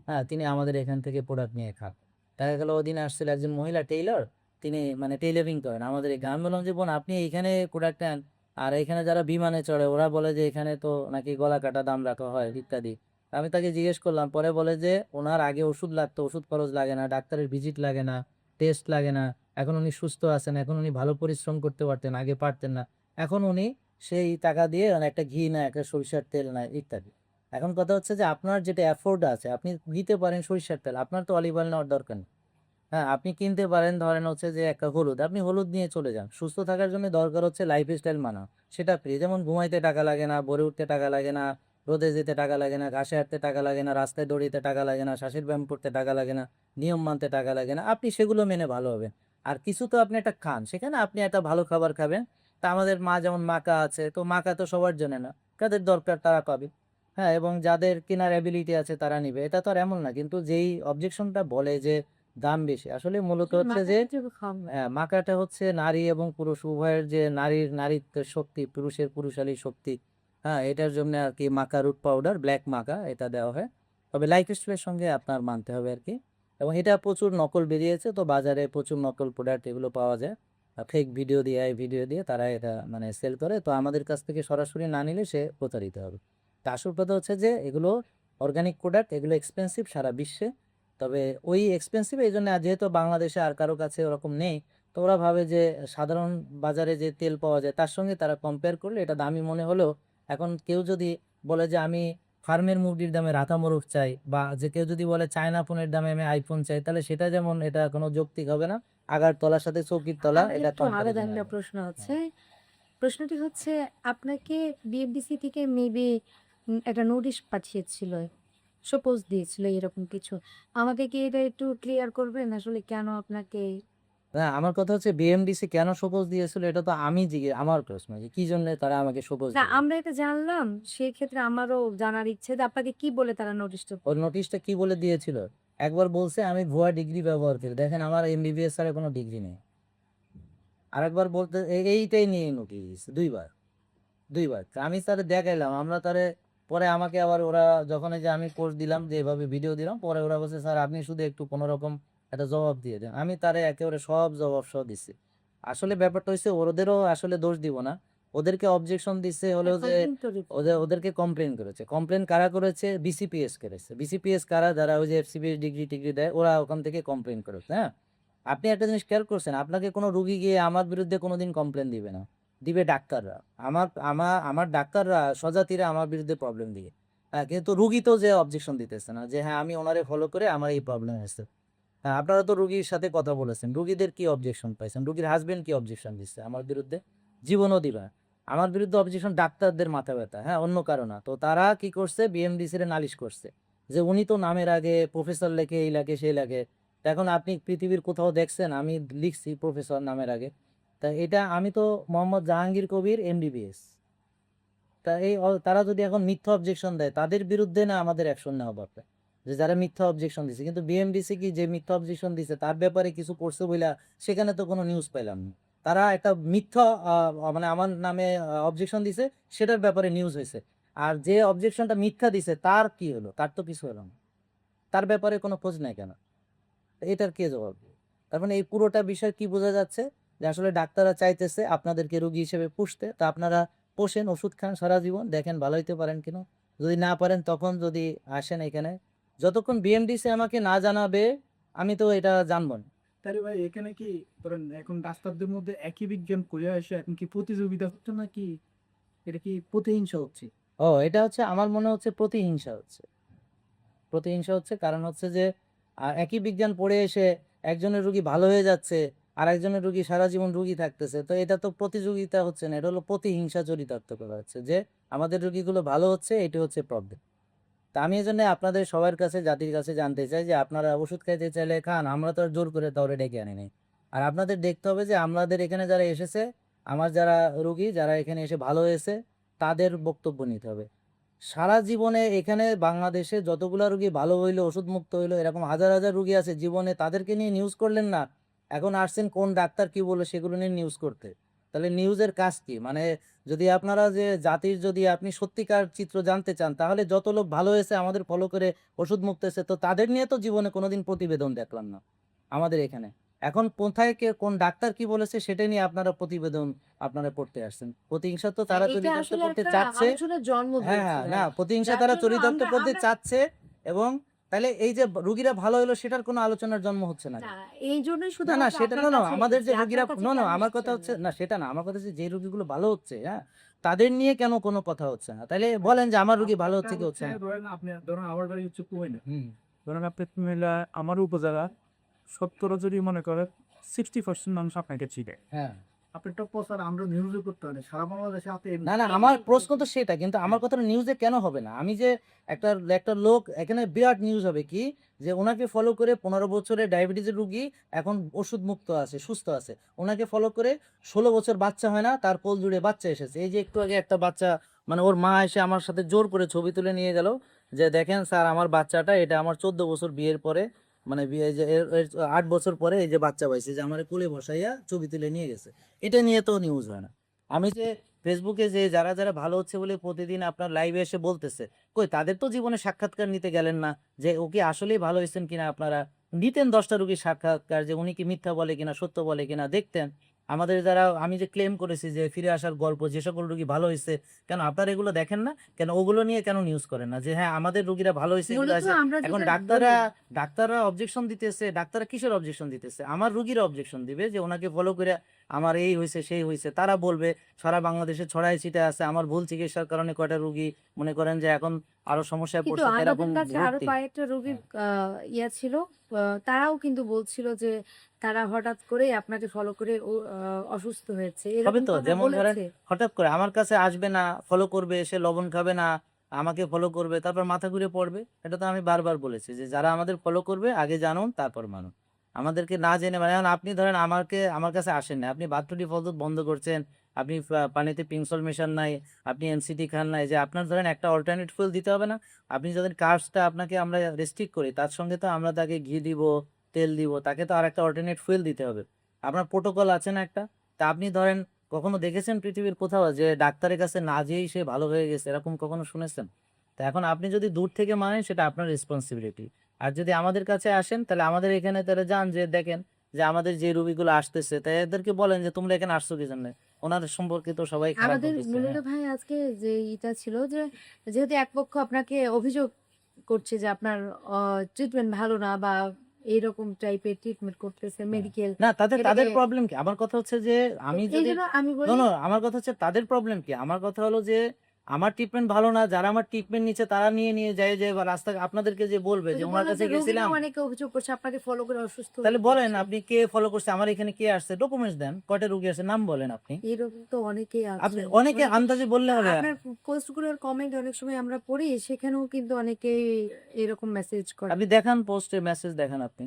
হ্যাঁ, তিনি আমাদের এখান থেকে প্রোডাক্ট নিয়ে খান। দেখা গেল ওদিন আসছিল একজন মহিলা টেইলর, তিনি মানে টেইলরিং করেন আমাদের এই আমি বললাম যে বোন আপনি এইখানে প্রোডাক্ট নেন, আর এখানে যারা বিমানে চড়ে ওরা বলে যে এখানে তো নাকি গলা কাটা দাম রাখা হয় ইত্যাদি। আমি তাকে জিজ্ঞেস করলাম, পরে বলে যে ওনার আগে ওষুধ লাগতো, ওষুধ খরচ লাগে না, ডাক্তারের ভিজিট লাগে না, টেস্ট লাগে না। এখন উনি সুস্থ আছেন, এখন উনি ভালো পরিশ্রম করতে পারতেন, আগে পারতেন না। এখন উনি সেই টাকা দিয়ে মানে একটা ঘি না, একটা সরিষার তেল না ইত্যাদি। এখন কথা হচ্ছে যে আপনার যেটা অ্যাফোর্ড আছে আপনি দিতে পারেন সরিষার তেল, আপনার তো অলিভ অয়েল নেওয়ার দরকার নেই। হ্যাঁ, আপনি কিনতে পারেন ধরেন হচ্ছে যে একটা হলুদ, আপনি হলুদ নিয়ে চলে যান। সুস্থ থাকার জন্য দরকার হচ্ছে লাইফস্টাইল মানা, সেটা ফ্রি। যেমন ঘুমাইতে টাকা লাগে না, ভোরে উঠতে টাকা লাগে না, রোদে যেতে টাকা লাগে না, ঘাসে হাঁটতে টাকা লাগে না, রাস্তায় দৌড়িতে টাকা লাগে না, শ্বাসের ব্যায়াম করতে টাকা লাগে না, নিয়ম মানতে টাকা লাগে না, আপনি সেগুলো মেনে ভালো হবেন। আর কিছু তো আপনি একটা খান, সেখানে আপনি একটা ভালো খাবার খাবেন। তা আমাদের মা যেমন মাকা আছে, তো মাকা তো সবার জন্য না, কাদের দরকার তারা পাবে। হ্যাঁ, এবং যাদের কেনার অ্যাবিলিটি আছে তারা নিবে, এটা তো আর এমন না। কিন্তু যেই অবজেকশনটা বলে যে দাম বেশি, আসলে মূলত আসলে হচ্ছে যে মাথাটা একটু খারাপ। মাকাটা হচ্ছে নারী এবং পুরুষ উভয়ের যে নারীর নারীত্বের শক্তি, পুরুষের পুরুষালী শক্তি, হ্যাঁ, এটার জন্য আর কি মাকা রুট পাউডার, ব্ল্যাক মাকা এটা দেওয়া হয়। তবে লাইফস্টাইলের সঙ্গে আপনার মানতে হবে আর কি। এবং এটা প্রচুর নকল বেরিয়েছে, তো বাজারে প্রচুর নকল প্রোডাক্ট এগুলো পাওয়া যায়। ফেক ভিডিও দিয়ে ভিডিও দিয়ে তারা এটা মানে সেল করে, তো আমাদের কাছ থেকে সরাসরি না নিলে সে প্রতারিত হবে। তা আসল কথা হচ্ছে যে এগুলো অর্গানিক প্রোডাক্ট, এগুলো এক্সপেন্সিভ সারা বিশ্বে। তবে ওই এক্সপেন্সিভ এই জন্য যেহেতু বাংলাদেশে আর কারো কাছে ওরকম নেই, তো ওরা ভাবে যে সাধারণ বাজারে যে তেল পাওয়া যায় তার সঙ্গে তারা কম্পেয়ার করলে এটা দামি মনে হলেও এখন কেউ যদি বলে যে আমি ফার্মের মুরগির দামে রাতা মোরগ চাই, বা যে কেউ যদি বলে চায়না ফোনের দামে আমি আইফোন চাই, তাহলে সেটা যেমন এটা কোনো যৌক্তিক হবে না। আগারতলার সাথে চৌকির তলা আমার এটা একটু আলাদা কম্পারিজন একটা হবে। প্রশ্ন হ্যাঁ। হচ্ছে। প্রশ্নটি হচ্ছে আপনাকে বিএফডিসি থেকে মেবি একটা নোটিশ পাঠিয়েছিল। সপোজ দিয়েছিল এরকম কিছু। আমাকে কি এটা একটু ক্লিয়ার করবেন আসলে কেন আপনাকে না, আমার কথা হচ্ছে বিএমডিসি কেন সপোজ দিয়েছিল এটা তো আমি আমার প্রশ্ন যে কি জন্য তারা আমাকে সপোজ না দিবে। আমরা এটা জানলাম, সেক্ষেত্রে আমারও জানার ইচ্ছে যে আপনাকে কি বলে তারা নোটিশটা ওর নোটিশটা কি বলে দিয়েছিল? একবার বলছে আমি ভুয়া ডিগ্রি ব্যবহার করি, দেখেন আমার এমবিবিএস এর কোনো ডিগ্রি নেই। আরেকবার বলতে এইটাই নিয়ে নোটিশ দুইবার তা আমি তারে দেখাইলাম, আমরা তারে পরে আমাকে আবার ওরা যখন এই যে আমি কোর্স দিলাম যে এভাবে ভিডিও দিলাম, পরে ওরা বলছে স্যার আপনি শুধু একটু কোনো রকম একটা জবাব দিয়ে দেন। আমি তারে একেবারে সব জবাব সহ দিছি। আসলে ব্যাপারটা হচ্ছে ওদেরও আসলে দোষ দিব না, ওদেরকে অবজেকশন দিচ্ছে হলেও যে কমপ্লেন তো ওদেরকে কমপ্লেন করেছে। কমপ্লেন কারা করেছে? বিসিপিএস করেছে। বিসিপিএস কারা? যারা ওই যে এফসিপিএস ডিগ্রি টিগ্রি দেয় ওরা ওখান থেকে কমপ্লেন করেছে। হ্যাঁ, আপনি একটা জিনিস খেয়াল করছেন, আপনাকে কোনো রুগী গিয়ে আমার বিরুদ্ধে কোনোদিন কমপ্লেন দিবে না, দিবে ডাক্তাররা। আমার ডাক্তাররা স্বজাতিরা আমার বিরুদ্ধে প্রবলেম দিয়ে। হ্যাঁ, কিন্তু রুগী তো যে অবজেকশন দিতেছে না যে হ্যাঁ আমি ওনারে ফলো করে আমার এই প্রবলেম হয়েছে। হ্যাঁ, আপনারা তো রুগীর সাথে কথা বলেছেন, রুগীদের কি অবজেকশন পাইছেন? রুগীর হাজবেন্ড কি অবজেকশন দিচ্ছে আমার বিরুদ্ধে? জীবনও দিবা। আমার বিরুদ্ধে অবজেকশন ডাক্তারদের মাথা ব্যথা, হ্যাঁ, অন্য কারো না। তো তারা কি করছে? বিএমডিসি রে নালিশ করছে যে উনি তো নামের আগে প্রফেসর লেখে, এই লাগে সেই লাগে। তা এখন আপনি পৃথিবীর কোথাও দেখছেন আমি লিখছি প্রফেসর নামের আগে? তা এটা আমি তো মোহাম্মদ জাহাঙ্গীর কবির এমবিবিএস। তা তারা যদি এখন মিথ্যা অবজেকশন দেয় তাদের বিরুদ্ধে না আমাদের অ্যাকশন নেওয়া দরকার, যে যারা মিথ্যা অবজেকশন দিছে। কিন্তু বিএমডিসি কি যে মিথ্যা অবজেকশন দিছে তার ব্যাপারে কিছু করছে বইলা সেখানে তো কোনো নিউজ পাইলাম না। তারা একটা মিথ্যা মানে আমার নামে অবজেকশন দিছে, সেটার ব্যাপারে নিউজ হয়েছে। আর যে অবজেকশনটা মিথ্যা দিছে তার কি হলো? তার তো কিছু হলো না, তার ব্যাপারে কোনো খোঁজ নাই কেন? এটার কে জবাব দিবে? তার মানে এই পুরোটা বিষয় কি বোঝা যাচ্ছে? যে আসলে ডাক্তাররা চাইতেছে আপনাদেরকে রোগী হিসেবে পুষতে। তা আপনারা পোষেন, ওষুধ খান সারা জীবন, দেখেন ভালো হইতে পারেন কিনা। যদি না পারেন তখন যদি আসেন এখানে, যতক্ষণ বিএমডিসি আমাকে না জানাবে আমি তো এটা জানবো না। তাহলে ভাই এখানে কি ধরেন এখন ডাক্তারদের মধ্যে একই বিজ্ঞান কইরা এসে এখন কি প্রতিযোগিতা হচ্ছে নাকি এটা কি প্রতিহিংসা হচ্ছে? ও, এটা হচ্ছে আমার মনে হচ্ছে প্রতিহিংসা হচ্ছে। প্রতিহিংসা হচ্ছে কারণ হচ্ছে যে একই বিজ্ঞান পড়ে এসে একজনের রুগী ভালো হয়ে যাচ্ছে আর একজনের রুগী সারা জীবন রুগী থাকতেছে। তো এটা তো প্রতিযোগিতা হচ্ছে না, এটা হলো প্রতিহিংসা চরিতার্থ করা হচ্ছে যে আমাদের রুগীগুলো ভালো হচ্ছে, এটি হচ্ছে প্রবলেম। তা আমি এই জন্য আপনাদের সবার কাছে, জাতির কাছে জানতে চাই যে আপনারা ওষুধ খাইতে চাইলে খান, আমরা তো আর জোর করে দৌড়ে ডেকে আনি নাই। আর আপনাদের দেখতে হবে যে আমাদের এখানে যারা এসেছে, আমার যারা রুগী যারা এখানে এসে ভালো হয়েছে তাদের বক্তব্য নিতে হবে। সারা জীবনে এখানে বাংলাদেশে যতগুলা রুগী ভালো হইলো, ওষুধ মুক্ত হইলো, এরকম হাজার হাজার রুগী আছে জীবনে, তাদেরকে নিয়ে নিউজ করলেন না। এখন আসছেন কোন ডাক্তার কি বলে সেগুলো নিয়ে নিউজ করতে। তাহলে নিউজের কাজ কি? মানে যদি আপনারা যে জাতির যদি আপনি সত্যিকার চিত্র জানতে চান, তাহলে যত লোক ভালো হয়েছে আমাদের ফলো করে ওষুধ মুক্ত হয়েছে, তো তাদের নিয়ে তো জীবনে কোনোদিন প্রতিবেদন দেখলাম না আমাদের এখানে। এখন কোথায় কে কোন ডাক্তার কি বলেছে সেটা নিয়ে আপনারা প্রতিবেদন আপনারা পড়তে আসছেন। প্রতিহিংসা তো তারা এটা চরিতার্থ আসলে করতে একটা চাচ্ছে। আলোচনার জন্ম হ্যাঁ, দিয়েছে হ্যাঁ, না, ভাই। প্রতিহিংসা যার তারা জন্য চরিতার্থ আমরা করতে আমরা চাচ্ছে। এবং তাহলে এই যে রুগীরা ভালো হলো সেটার কোনো আলোচনার জন্ম হচ্ছে না না, কেন? এইজন্যই না, না, শুধুমাত্র সেটা আপনার না, কাছে আমাদের এসেছি। যে আপনার রুগীরা কাছে কি আমার কথা আসছেন হচ্ছে না? না সেটা না, আমার কথা হচ্ছে যে রুগীগুলো ভালো হচ্ছে, হ্যাঁ, তাদের নিয়ে কেন কোনো কথা হচ্ছে না? তাইলে বলেন যে আমার রুগী ভালো আপনারটা হচ্ছে কি হচ্ছে হচ্ছে না? ধরেন আপনি ধরেন আমার বাড়ি হচ্ছে কুমিল্লা। হুম। ধরেন আপনি কুমিল্লা আমার উপজেলা 70 যদি মনে করেন 60% মানুষ আপনাকে চিনে। হ্যাঁ। আপনি একটা প্রচার আমরা নিউজে করতে পারি সারা বাংলাদেশে আপনি না, না, আমার প্রশ্ন তো সেটা, কিন্তু আমার কথাটা নিউজে কেন হবে না? আমি যে একটা একটা লোক এখানে বিরাট নিউজ হবে কি যে ওনাকে ফলো করে 15 বছরের ডায়াবেটিসের রুগী এখন ওষুধ মুক্ত আছে, সুস্থ আছে। ওনাকে ফলো করে 16 বছর বাচ্চা হয় না, তার কোল জুড়ে বাচ্চা এসেছে। এই যে একটু আগে একটা বাচ্চা, মানে ওর মা এসে আমার সাথে জোর করে ছবি তুলে নিয়ে গেল যে দেখেন স্যার আমার বাচ্চাটা, এটা আমার 14 বছর বিয়ের পরে, মানে বিয়ে যে 8 বছর পরে এই যে বাচ্চা পাইছে, যে আমার কোলে বসাইয়া ছবি তুলে নিয়ে গেছে। এটা নিয়ে তো নিউজ হয় না। আমি যে ফেসবুকে যে যারা যারা ভালো হচ্ছে বলে প্রতিদিন আপনার লাইভে এসে বলতেছে, কই তাদের তো জীবনে সাক্ষাৎকার নিতে গেলেন না যে ও কি আসলেই ভালো হয়েছেন কিনা। আপনারা নিতেন 10টা রুগীর সাক্ষাৎকার, যে উনি কি মিথ্যা বলে কিনা সত্য বলে কিনা দেখতেন। আমাদের যারা আমি যে ক্লেম করেছি যে ফিরে আসার গল্প যে সকল রোগী ভালো হয়েছে, কেন আপনারা এগুলো দেখেন না? কেন ওগুলো নিয়ে কেন নিউজ করেন না? যে হ্যাঁ আমাদের রোগীরা ভালো হয়েছে এগুলো মূলত আছে। আমরা এখন যেটা ডাক্তাররা অবজেকশন দিতেছে। ডাক্তাররা কিসের অবজেকশন দিতেছে? আমার রোগীরা অবজেকশন দিবে যে ওনাকে ফলো করে আমার এই হইছে সেই হইছে। তারা বলবে সারা বাংলাদেশে ছড়ায় ছিটায় আছে। আমার ভুল চিকিৎসার কারণে কয়টা রোগী মনে করেন যে এখন আরো সমস্যায় কিন্তু পড়ছে এরকম আমাদের কাছে আরো ভর্তি। কয়েকটা রোগীর ইয়া ছিল। তারাও কিন্তু বলছিল যে তারা হঠাৎ করে আপনাকে ফলো করে অসুস্থ হয়েছে। হবে এরকম তো কথা যেমন ধরেন বলেছে? হঠাৎ করে আমার কাছে আসবে না, ফলো করবে, সে লবণ খাবে না, আমাকে ফলো করবে, তারপর মাথা ঘুরে পড়বে। এটা তো আমি বারবার বলেছি যে যারা আমাদের ফলো করবে আগে জানুন তারপর মানুন। আমাদেরকে না জেনে মানে এখন আপনি ধরেন আমার কাছে আসেন না। আপনি বাথটুটি ফজত বন্ধ করছেন, আপনি পানিতে পিঙ্ক সল্ট মেশান নাই, আপনি এনসিটি খান নাই, যে আপনার ধরেন একটা অল্টারনেট ফুয়েল দিতে হবে না? আপনি যদি কার্বসটা আপনাকে আমরা রেস্ট্রিক্ট করি তার সঙ্গে তো আমরা তাকে ঘি দিব, তেল দিব, তাকে তো আরেকটা অল্টারনেট ফুয়েল দিতে হবে। আপনার প্রোটোকল আছে না একটা? তা আপনি ধরেন কখনো দেখেছেন পৃথিবীর কোথাও যে ডাক্তারের কাছে না যেয়েই সে ভালো হয়ে গেছে এরকম কখনো শুনেছেন? তো এখন আপনি যদি দূর থেকে মানেন সেটা আপনার রেসপন্সিবিলিটি। আর যদি আমাদের কাছে আসেন তাহলে আমাদের এখানে তাহলে যান যে দেখেন যে আমাদের যে রোগীগুলো আসতেছে তাই এদেরকে বলেন যে তোমরা এখানে আসছো কি জন্য? ওনাদের সম্পর্কে তো সবাই খারাপ আমাদের বলতেছে। মূলত হ্যাঁ। ভাই আজকে যে ইটা ছিল যে যেহেতু এক পক্ষ আপনাকে অভিযোগ করছে যে আপনার ট্রিটমেন্ট ভালো না বা এইরকম টাইপের ট্রিটমেন্ট করতেছে হ্যাঁ। মেডিকেল না তাদের এটাকে তাদের প্রবলেম কি? আমার কথা হচ্ছে যে আমি এই যদি জন্য আমি নো, বলি নো আমার কথা হচ্ছে তাদের প্রবলেম কি? আমার কথা হলো যে আমার ট্রিটমেন্ট ভালো না, যারা আমার ট্রিটমেন্ট নিচ্ছে তারা নিয়ে যায় যে বা রাস্তায় আপনাদেরকে যে বলবে ওই যে যে উনার বললাম কাছে যে রোগীরাও গেছিলাম। অনেকে অভিযোগ করছে আপনাকে ফলো করে অসুস্থ তাহলে হয়ে বলেন যাচ্ছে। আপনি কে ফলো করছে, আমার এখানে কে আসছে, ডকুমেন্টস দেন, কয়টা রুগী আছে নাম বলেন আপনি। এরকম তো অনেকেই আপনি আছে। অনেকে অনেকে আন্দাজে বললে হবে? আপনার পোস্টগুলোর কমেন্ট অনেক সময় আমরা পড়ি সেখানেও কিন্তু অনেকেই এরকম মেসেজ করে। আপনি দেখান, পোস্টে মেসেজ দেখান আপনি।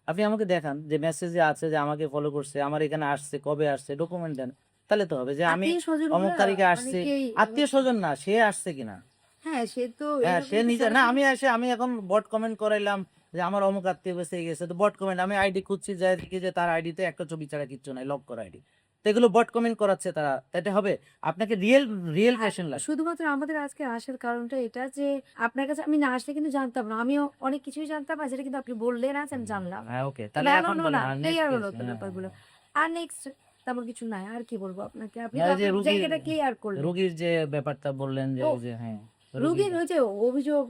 আপনি আমাকে দেখান যে মেসেজে আছে যে আমাকে ফলো করছে, আমার এখানে আসছে, কবে আসছে, ডকুমেন্ট দেন। তাহলে তো হবে যে আমি আত্মীয় অমুক স্বজনগুলো তারিখে আসছি। অনেকেই আত্মীয়-স্বজন না, সে আসছে কিনা। হ্যাঁ সে তো হ্যাঁ, সে এরকম তো নিজে না, সরাসরি আমি এখন বট কমেন্ট করাইলাম যে আমার অমুক আত্মীয় গেছে এই গেছে। তো বট কমেন্ট আমি আইডি খুঁজছি যাই দেখি যে তার আইডিতে একটা ছবি ছাড়া কিচ্ছু নাই, লক করা আইডি। তো এগুলো বট কমেন্ট করাচ্ছে তারা। তাতে হবে? আপনাকে রিয়েল হ্যাঁ, পেশেন্ট লাগবে। শুধুমাত্র আমাদের আজকে আসার কারণটা এটা যে আপনার কাছে আমি না আসলে কিন্তু জানতাম না। আমিও অনেক কিছুই জানতাম না যেটা কিন্তু আপনি বললেন আজ আমি জানলাম। হ্যাঁ, ওকে। তাহলে ভালো এখন হলো বলেন না, আর নেক্সট ক্লিয়ার কি হলো আছে? তো হ্যাঁ, হ্যাঁ, ব্যাপারগুলো। হ্যাঁ। আর নেক্সট তেমন কিছু নাই। আর কি বলবো আপনাকে? আপনি তো এই যে আপনার জায়গাটা ক্লিয়ার করলেন। রুগীর যে ব্যাপারটা বললেন যে ও ওই যে হ্যাঁ, রুগী রোগীর ওই যে অভিযোগ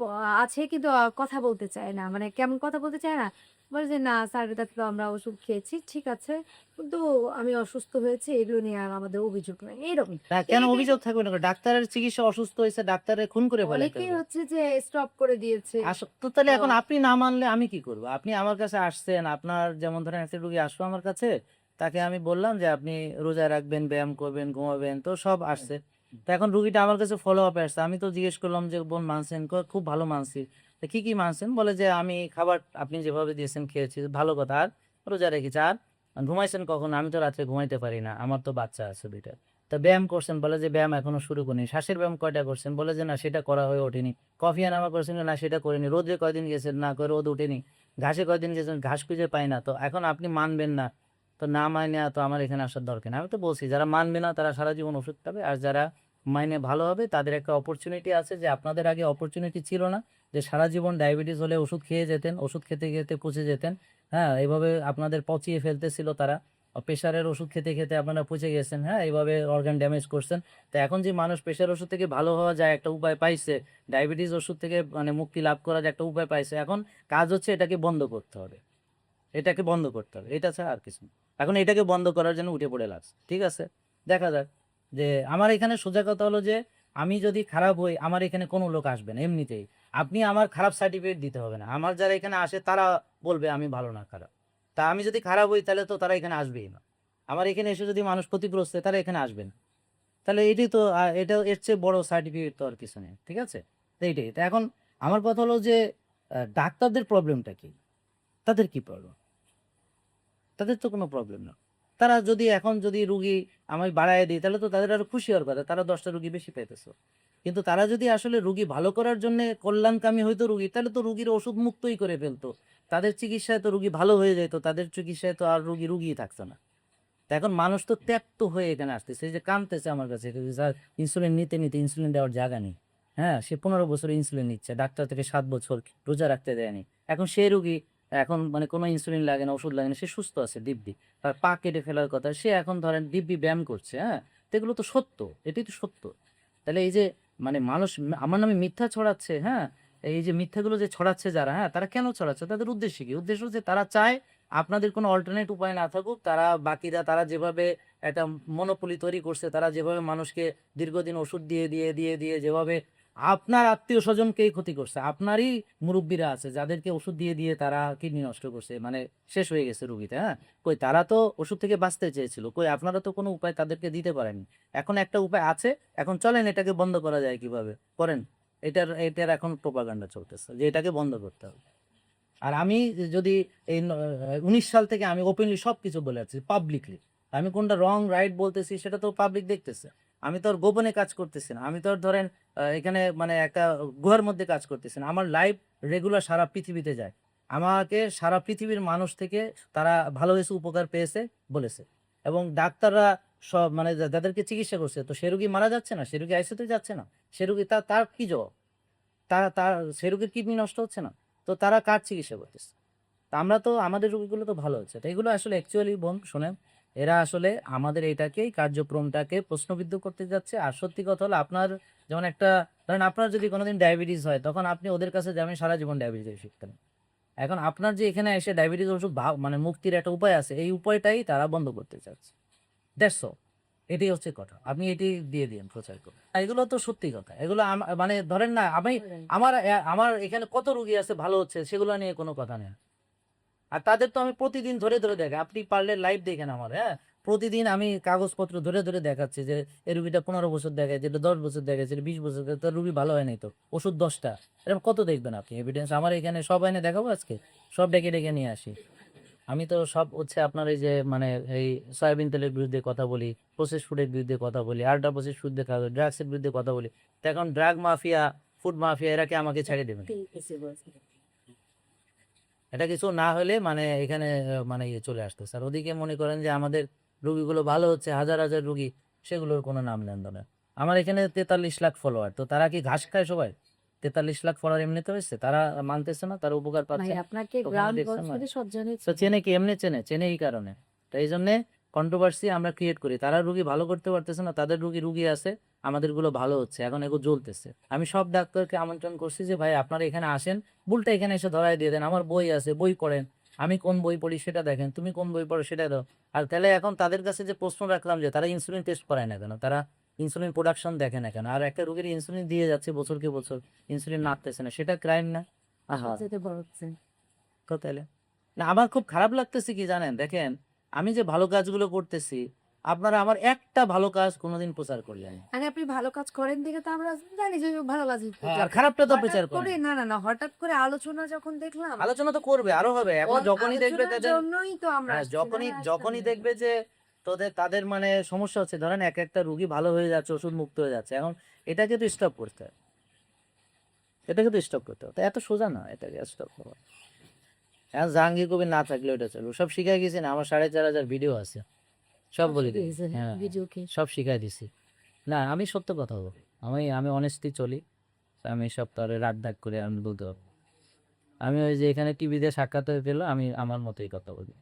আছে কিন্তু কথা বলতে চায় না। মানে কেমন কথা বলতে চায় না? বলে যে, "না স্যারের কাছে তো আমরা ওষুধ খেয়েছি। ঠিক আছে। কিন্তু আমি অসুস্থ হয়েছি। এগুলো নিয়ে আর আমাদের অভিযোগ নাই।" এইরকম। না কেন এই অভিযোগ থাকবে না? ডাক্তারের চিকিৎসা অসুস্থ হয়েছে, ডাক্তারে খুন করে ফেলাইতে অনেকেই হবে। হচ্ছে যে স্টপ করে দিয়েছে। তো তাহলে তো এখন আপনি না মানলে আমি কি করব? আপনি আমার কাছে আসছেন, আপনার যেমন ধরেন একটা রুগী আসলো আমার কাছে, তাকে আমি বললাম যে আপনি রোজা রাখবেন, ব্যায়াম করবেন, ঘুমাবেন, তো সব আসছে। তো এখন রুগীটা আমার কাছে ফলো আপ আসছে। আমি তো জিজ্ঞেস করলাম যে বোন মানছেন? খুব ভালো মানছি। তো কি মানছেন? বলে যে আমি খাবার আপনি যেভাবে দিয়েছেন খেয়েছি। ভালো কথা। আর রোজা রেখেছি। আর ঘুমাইছেন কখন? আমি তো রাত্রে ঘুমাইতে পারি না। আমার তো বাচ্চা আছে ২ টা। তা ব্যায়াম করছেন? বলে যে ব্যায়াম এখনো শুরু করিনি। শ্বাসের ব্যায়াম কয়টা করছেন? বলে যে না সেটা করা হয়ে ওঠেনি। কফি আনামা করেছেন? না সেটা করিনি। রোদে কয়দিন গেছেন? না কই রোদ উঠেনি। ঘাসে কয়দিন গেছেন? ঘাস খুঁজে পাই না। তো এখন আপনি মানবেন না। তো না মাইনা তো আমার এখানে আসার দরকার নেই। আমি তো বলছি যারা মানবে না তারা সারা জীবন ওষুধ খাবে। আর যারা মাইনে ভালো হবে তাদের একটা অপরচুনিটি আছে যে আপনাদের আগে অপরচুনিটি ছিল না। যে সারা জীবন ডায়াবেটিস হলে ওষুধ খেয়ে যেতেন, ওষুধ খেতে পচে যেতেন। হ্যাঁ, এভাবে আপনাদের পচিয়ে ফেলতেছিল তারা। প্রেশারের ওষুধ খেতে আপনারা পচে গেছেন। হ্যাঁ, এভাবে অর্গান ড্যামেজ করছেন। তো এখন যে মানুষ প্রেশার ওষুধ থেকে ভালো হওয়া যায় একটা উপায় পাইছে, ডায়াবেটিস ওষুধ থেকে মানে মুক্তি লাভ করার যে একটা উপায় পাইছে। এখন কাজ হচ্ছে এটাকে বন্ধ করতে হবে। এটাকে বন্ধ করতে হবে। এটা ছাড়া আর কিছু না। এখন এটাকে বন্ধ করার জন্য উঠে পড়ে লাগছে। ঠিক আছে? দেখা যাক। যে আমার এখানে সোজা কথা হলো যে আমি যদি খারাপ হই আমার এখানে কোনো লোক আসবে না এমনিতেই। আপনি আমার খারাপ সার্টিফিকেট দিতে হবে না। আমার যারা এখানে আসে তারা বলবে আমি ভালো না খারাপ। তা আমি যদি খারাপ হই তাহলে তো তারা এখানে আসবেই না। আমার এখানে এসে যদি মানুষ ক্ষতিগ্রস্ত হয় তারা এখানে আসবে না। তাহলে এটাই তো এটা এর চেয়ে বড় সার্টিফিকেট তো আর কিছু নেই। ঠিক আছে? তো এইটাই। তো এখন আমার কথা হলো যে ডাক্তারদের প্রবলেমটা কি? তাদের কি প্রবলেম? তাদের তো কোনো প্রবলেম না। তারা যদি এখন যদি রুগী আমি বাড়ায় দিই তাহলে তো তাদের আরো খুশি হওয়ার কথা। তারা ১০ টা রুগী বেশি পাইতেছে। কিন্তু তারা যদি আসলে রুগী ভালো করার জন্যে কল্যাণকামী হইতো রুগী তাহলে তো রুগীর ওষুধ মুক্তই করে ফেলতো। তাদের চিকিৎসায় তো রুগী ভালো হয়ে যাইত। তাদের চিকিৎসায় তো আর রুগীই থাকছে না। তো এখন মানুষ তো ত্যক্ত হয়ে এখানে আসতেছে। এই যে কাঁদতেছে আমার কাছে যে স্যার ইনসুলিন নিতে ইনসুলিন দেওয়ার জায়গা নেই। হ্যাঁ? সে ১৫ বছর ইনসুলিন নিচ্ছে। ডাক্তার থেকে ৭ বছর রোজা রাখতে দেয়নি। এখন সে রুগী এখন মানে কোনো ইনসুলিন লাগে না, ওষুধ লাগে না, সে সুস্থ আছে দিব্যি। তার পা কেটে ফেলার কথা, সে এখন ধরেন দিব্যি ব্যায়াম করছে, হ্যাঁ? তো এগুলো তো সত্য, এটাই তো সত্য। তাহলে এই যে মানে মানুষ আমার নামে মিথ্যা ছড়াচ্ছে, হ্যাঁ? এই যে মিথ্যাগুলো যে ছড়াচ্ছে যারা, হ্যাঁ? তারা কেন ছড়াচ্ছে? তাদের উদ্দেশ্য কি? উদ্দেশ্য হচ্ছে তারা চায় আপনাদের কোনো অল্টারনেট উপায় না থাকুক। তারা বাকিরা তারা যেভাবে একটা মনোপলি তৈরি করছে, তারা যেভাবে মানুষকে দীর্ঘদিন ওষুধ দিয়ে যেভাবে আপনার আত্মীয়স্বজনকেই ক্ষতি করছে। আপনারই মুরুব্বিরা আছে যাদেরকে ওষুধ দিয়ে তারা কিডনি নষ্ট করছে। মানে শেষ হয়ে গেছে রোগীটা, হ্যাঁ? কই তারা তো ওষুধ থেকে বাঁচতে চেয়েছিল। কই আপনারা তো কোনো উপায় তাদেরকে দিতে পারেননি। এখন একটা উপায় আছে। এখন চলেন এটাকে বন্ধ করা যায় কিভাবে? করেন। এটার এখন প্রোপাগান্ডা চলতেছে যে এটাকে বন্ধ করতে হবে। আর আমি যদি এই 19 সাল থেকে আমি ওপেনলি সবকিছু বলে যাচ্ছি পাবলিকলি। আমি কোনটা রং রাইট বলতেছি সেটা তো পাবলিক দেখতেছে। আমি তো আর গোপনে কাজ করতেছি না। আমি তো আর ধরেন এখানে মানে একটা গুহার মধ্যে কাজ করতেছি না। আমার লাইভ রেগুলার সারা পৃথিবীতে যায়। আমাকে সারা পৃথিবীর মানুষ থেকে তারা ভালো হয়েছে, উপকার পেয়েছে বলেছে। এবং ডাক্তাররা সব মানে যাদেরকে চিকিৎসা করছে তো সে রোগী মারা যাচ্ছে না, সে রোগী আইসিইউতে যাচ্ছে না। সে রোগী তার কি জবাব? তার সে রোগীর কিডনি নষ্ট হচ্ছে না। তো তারা কার চিকিৎসা করতেছে? তা আমরা তো আমাদের রোগীগুলো তো ভালো হচ্ছে। তো এগুলো আসলে অ্যাকচুয়ালি বোন শোনেন, এরা আসলে আমাদের এইটাকেই কার্যক্রমটাকে প্রশ্নবিদ্ধ করতে যাচ্ছে। আর সত্যি কথা হলো আপনার যেমন একটা ধরেন আপনার যদি কোনোদিন ডায়াবেটিস হয় তখন আপনি ওদের কাছে যাবেন সারা জীবন ডায়াবেটিস শিখতেন। এখন আপনার যে এখানে এসে ডায়াবেটিস ওষুধ মানে মুক্তির একটা উপায় আছে, এই উপায়টাই তারা বন্ধ করতে চাচ্ছে। That's all. এটাই হচ্ছে কথা। আপনি এটি দিয়ে দিন প্রচার করুন। এগুলো তো সত্যি কথা। এগুলো মানে ধরেন না আমি আমার এখানে কত রোগী আছে ভালো হচ্ছে সেগুলো নিয়ে কোনো কথা নেই। আর তাদের তো আমি প্রতিদিন ধরে দেখাই। আপনি পারলে লাইভ দেখেন আমার, হ্যাঁ? প্রতিদিন আমি কাগজপত্র ধরে দেখাচ্ছি যে এই রুগীটা 15 বছর দেখায়, যেটা 10 বছর দেখায়, যেটা 20 বছর দেখায়, তার রুগী ভালো হয় নাই তো। ওষুধ 10 টা। এরকম কত দেখবেন আপনি এভিডেন্স? আমার এখানে সব এনে দেখাবো আজকে? সব ডেকে নিয়ে আসি। আমি তো সব হচ্ছে আপনার এই যে মানে এই সয়াবিন তেলের বিরুদ্ধে কথা বলি, প্রসেস ফুডের বিরুদ্ধে কথা বলি, আল্ট্রা প্রসেস ফুড ড্রাগসের বিরুদ্ধে কথা বলি। তো এখন ড্রাগ মাফিয়া, ফুড মাফিয়া এরা কি আমাকে ছেড়ে দেবে? এটা কিছু না হলে মানে এখানে মানে ইয়ে চলে আসতেছে। আর ওদিকে মনে করেন যে আমাদের রুগীগুলো ভালো হচ্ছে, হাজার রুগী, সেগুলোর কোনো নাম নেন না। আমার এখানে 43 লাখ ফলোয়ার। তো তারা কি ঘাস খায় সবাই? 43 লাখ ফলোয়ার এমনিতে হয়েছে? তারা মানতেছে না, তারা উপকার ভাই পাচ্ছে। আপনাকে ওখানে গ্রাউন্ড দেখছেন না? থেকে সব জানে তো চেনে কি? এমনি চেনে এই কারণে। তো এই জন্যে কন্ট্রোভার্সি আমরা ক্রিয়েট করি। তারা রুগী ভালো করতে পারতেছে না, তাদের রুগী আছে, আমাদেরগুলো ভালো হচ্ছে। এখন এগুলো জ্বলতেছে। আমি সব ডাক্তারকে আমন্ত্রণ করছি যে ভাই আপনারা এখানে আসেন, বুলটা এখানে এসে ধরায় দিয়ে দেন। আমার বই আছে, বই পড়েন। আমি কোন বই পড়ি সেটা দেখেন, তুমি কোন বই পড়ো সেটা দাও। আর তাহলে এখন তাদের কাছে যে প্রশ্ন রাখলাম যে তারা ইনসুলিন টেস্ট করায় না কেন? তারা ইনসুলিন প্রোডাকশন দেখে না কেন? আর একটা রোগীর ইনসুলিন দিয়ে যাচ্ছে বছরকে বছর, ইনসুলিন নাড়তেছে না, সেটা ক্রাইম না? আহা, যেতে বলছে। তো তাহলে না আমার খুব খারাপ লাগতেছে কি জানেন? দেখেন আমি যে ভালো কাজগুলো করতেছি, আপনারা আমার একটা ভালো কাজ কোনোদিন প্রচার করলেন না। আরে আপনি ভালো কাজ করেন দেখে তো আমরা জানি যে ভালো কাজ আর খারাপটা তো প্রচার হঠাৎ করেন। করে না হঠাৎ করে আলোচনা যখন দেখলাম আলোচনা তো করবে, আরো হবে। এখন যখনই দেখবে আলোচনার তাদের জন্যই তো আমরা হ্যাঁ, আসছি, যখনই আসলে। দেখবে যে তাদের মানে সমস্যা হচ্ছে, ধরেন একটা রুগী ভালো হয়ে যাচ্ছে, ওষুধ মুক্ত হয়ে যাচ্ছে, এখন এটাকে তো স্টপ করতে হবে। এটাকে তো স্টপ করতে হবে। তো এত সোজা না এটাকে স্টপ করা। এখন জাহাঙ্গীর কবির না থাকলে ওটা চলবে। সব শিখাই গেছি না, আমার 4,500 ভিডিও আছে, সব বলে দিই। হ্যাঁ, ভিডিও কি সব শিখাই দিছি। না আমি সত্য কথা বলবো। আমি অনেস্টলি চলি। আমি সব তো আর রাগ ডাক করে আমি বলতে পারবো না। আমি ওই যে এখানে টিভিতে সাক্ষাৎ হয়ে পেলো, আমি আমার মতোই কথা বলি।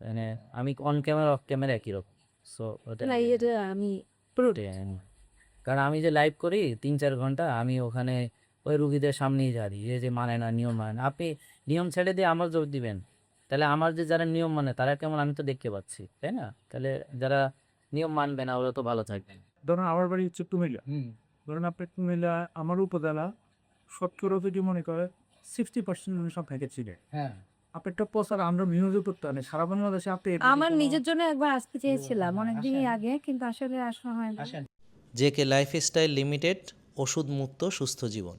মানে আমি অন ক্যামেরা অফ ক্যামেরা একই রকম। সো ওটা না এটা আমি ওটাই, কারণ আমি যে লাইভ করি 3-4 ঘন্টা, আমি ওখানে ওই রুগীদের সামনেই জানি যে মানে না, নিয়ম মানে না। আপনি নিয়ম ছেড়ে দিয়ে আমার জোর দিবেন, তাহলে আমার যে যারা নিয়ম মানে তারা কেমন আমি তো দেখতে পাচ্ছি, তাই না? তাহলে যারা নিয়ম মানবে না ওরা তো ভালো থাকবে। ধরুন আমার বাড়ি হচ্ছে কুমিল্লা। ধরুন আপনি কুমিল্লা আমার উপজেলা 70 যদি মনে করে 60% মানুষ আপনাকে চিনে। হ্যাঁ, আপনি একটা প্রচার আমরা মিউজিক করতে পারেন সারা বাংলাদেশে আপনি আমার নিজের জন্য একবার আসতে চেয়েছিলাম অনেকদিনই আগে, কিন্তু আসলে আসা হয় না। আসেন। জেকে লাইফস্টাইল লিমিটেড, ওষুধ মুক্ত সুস্থ জীবন।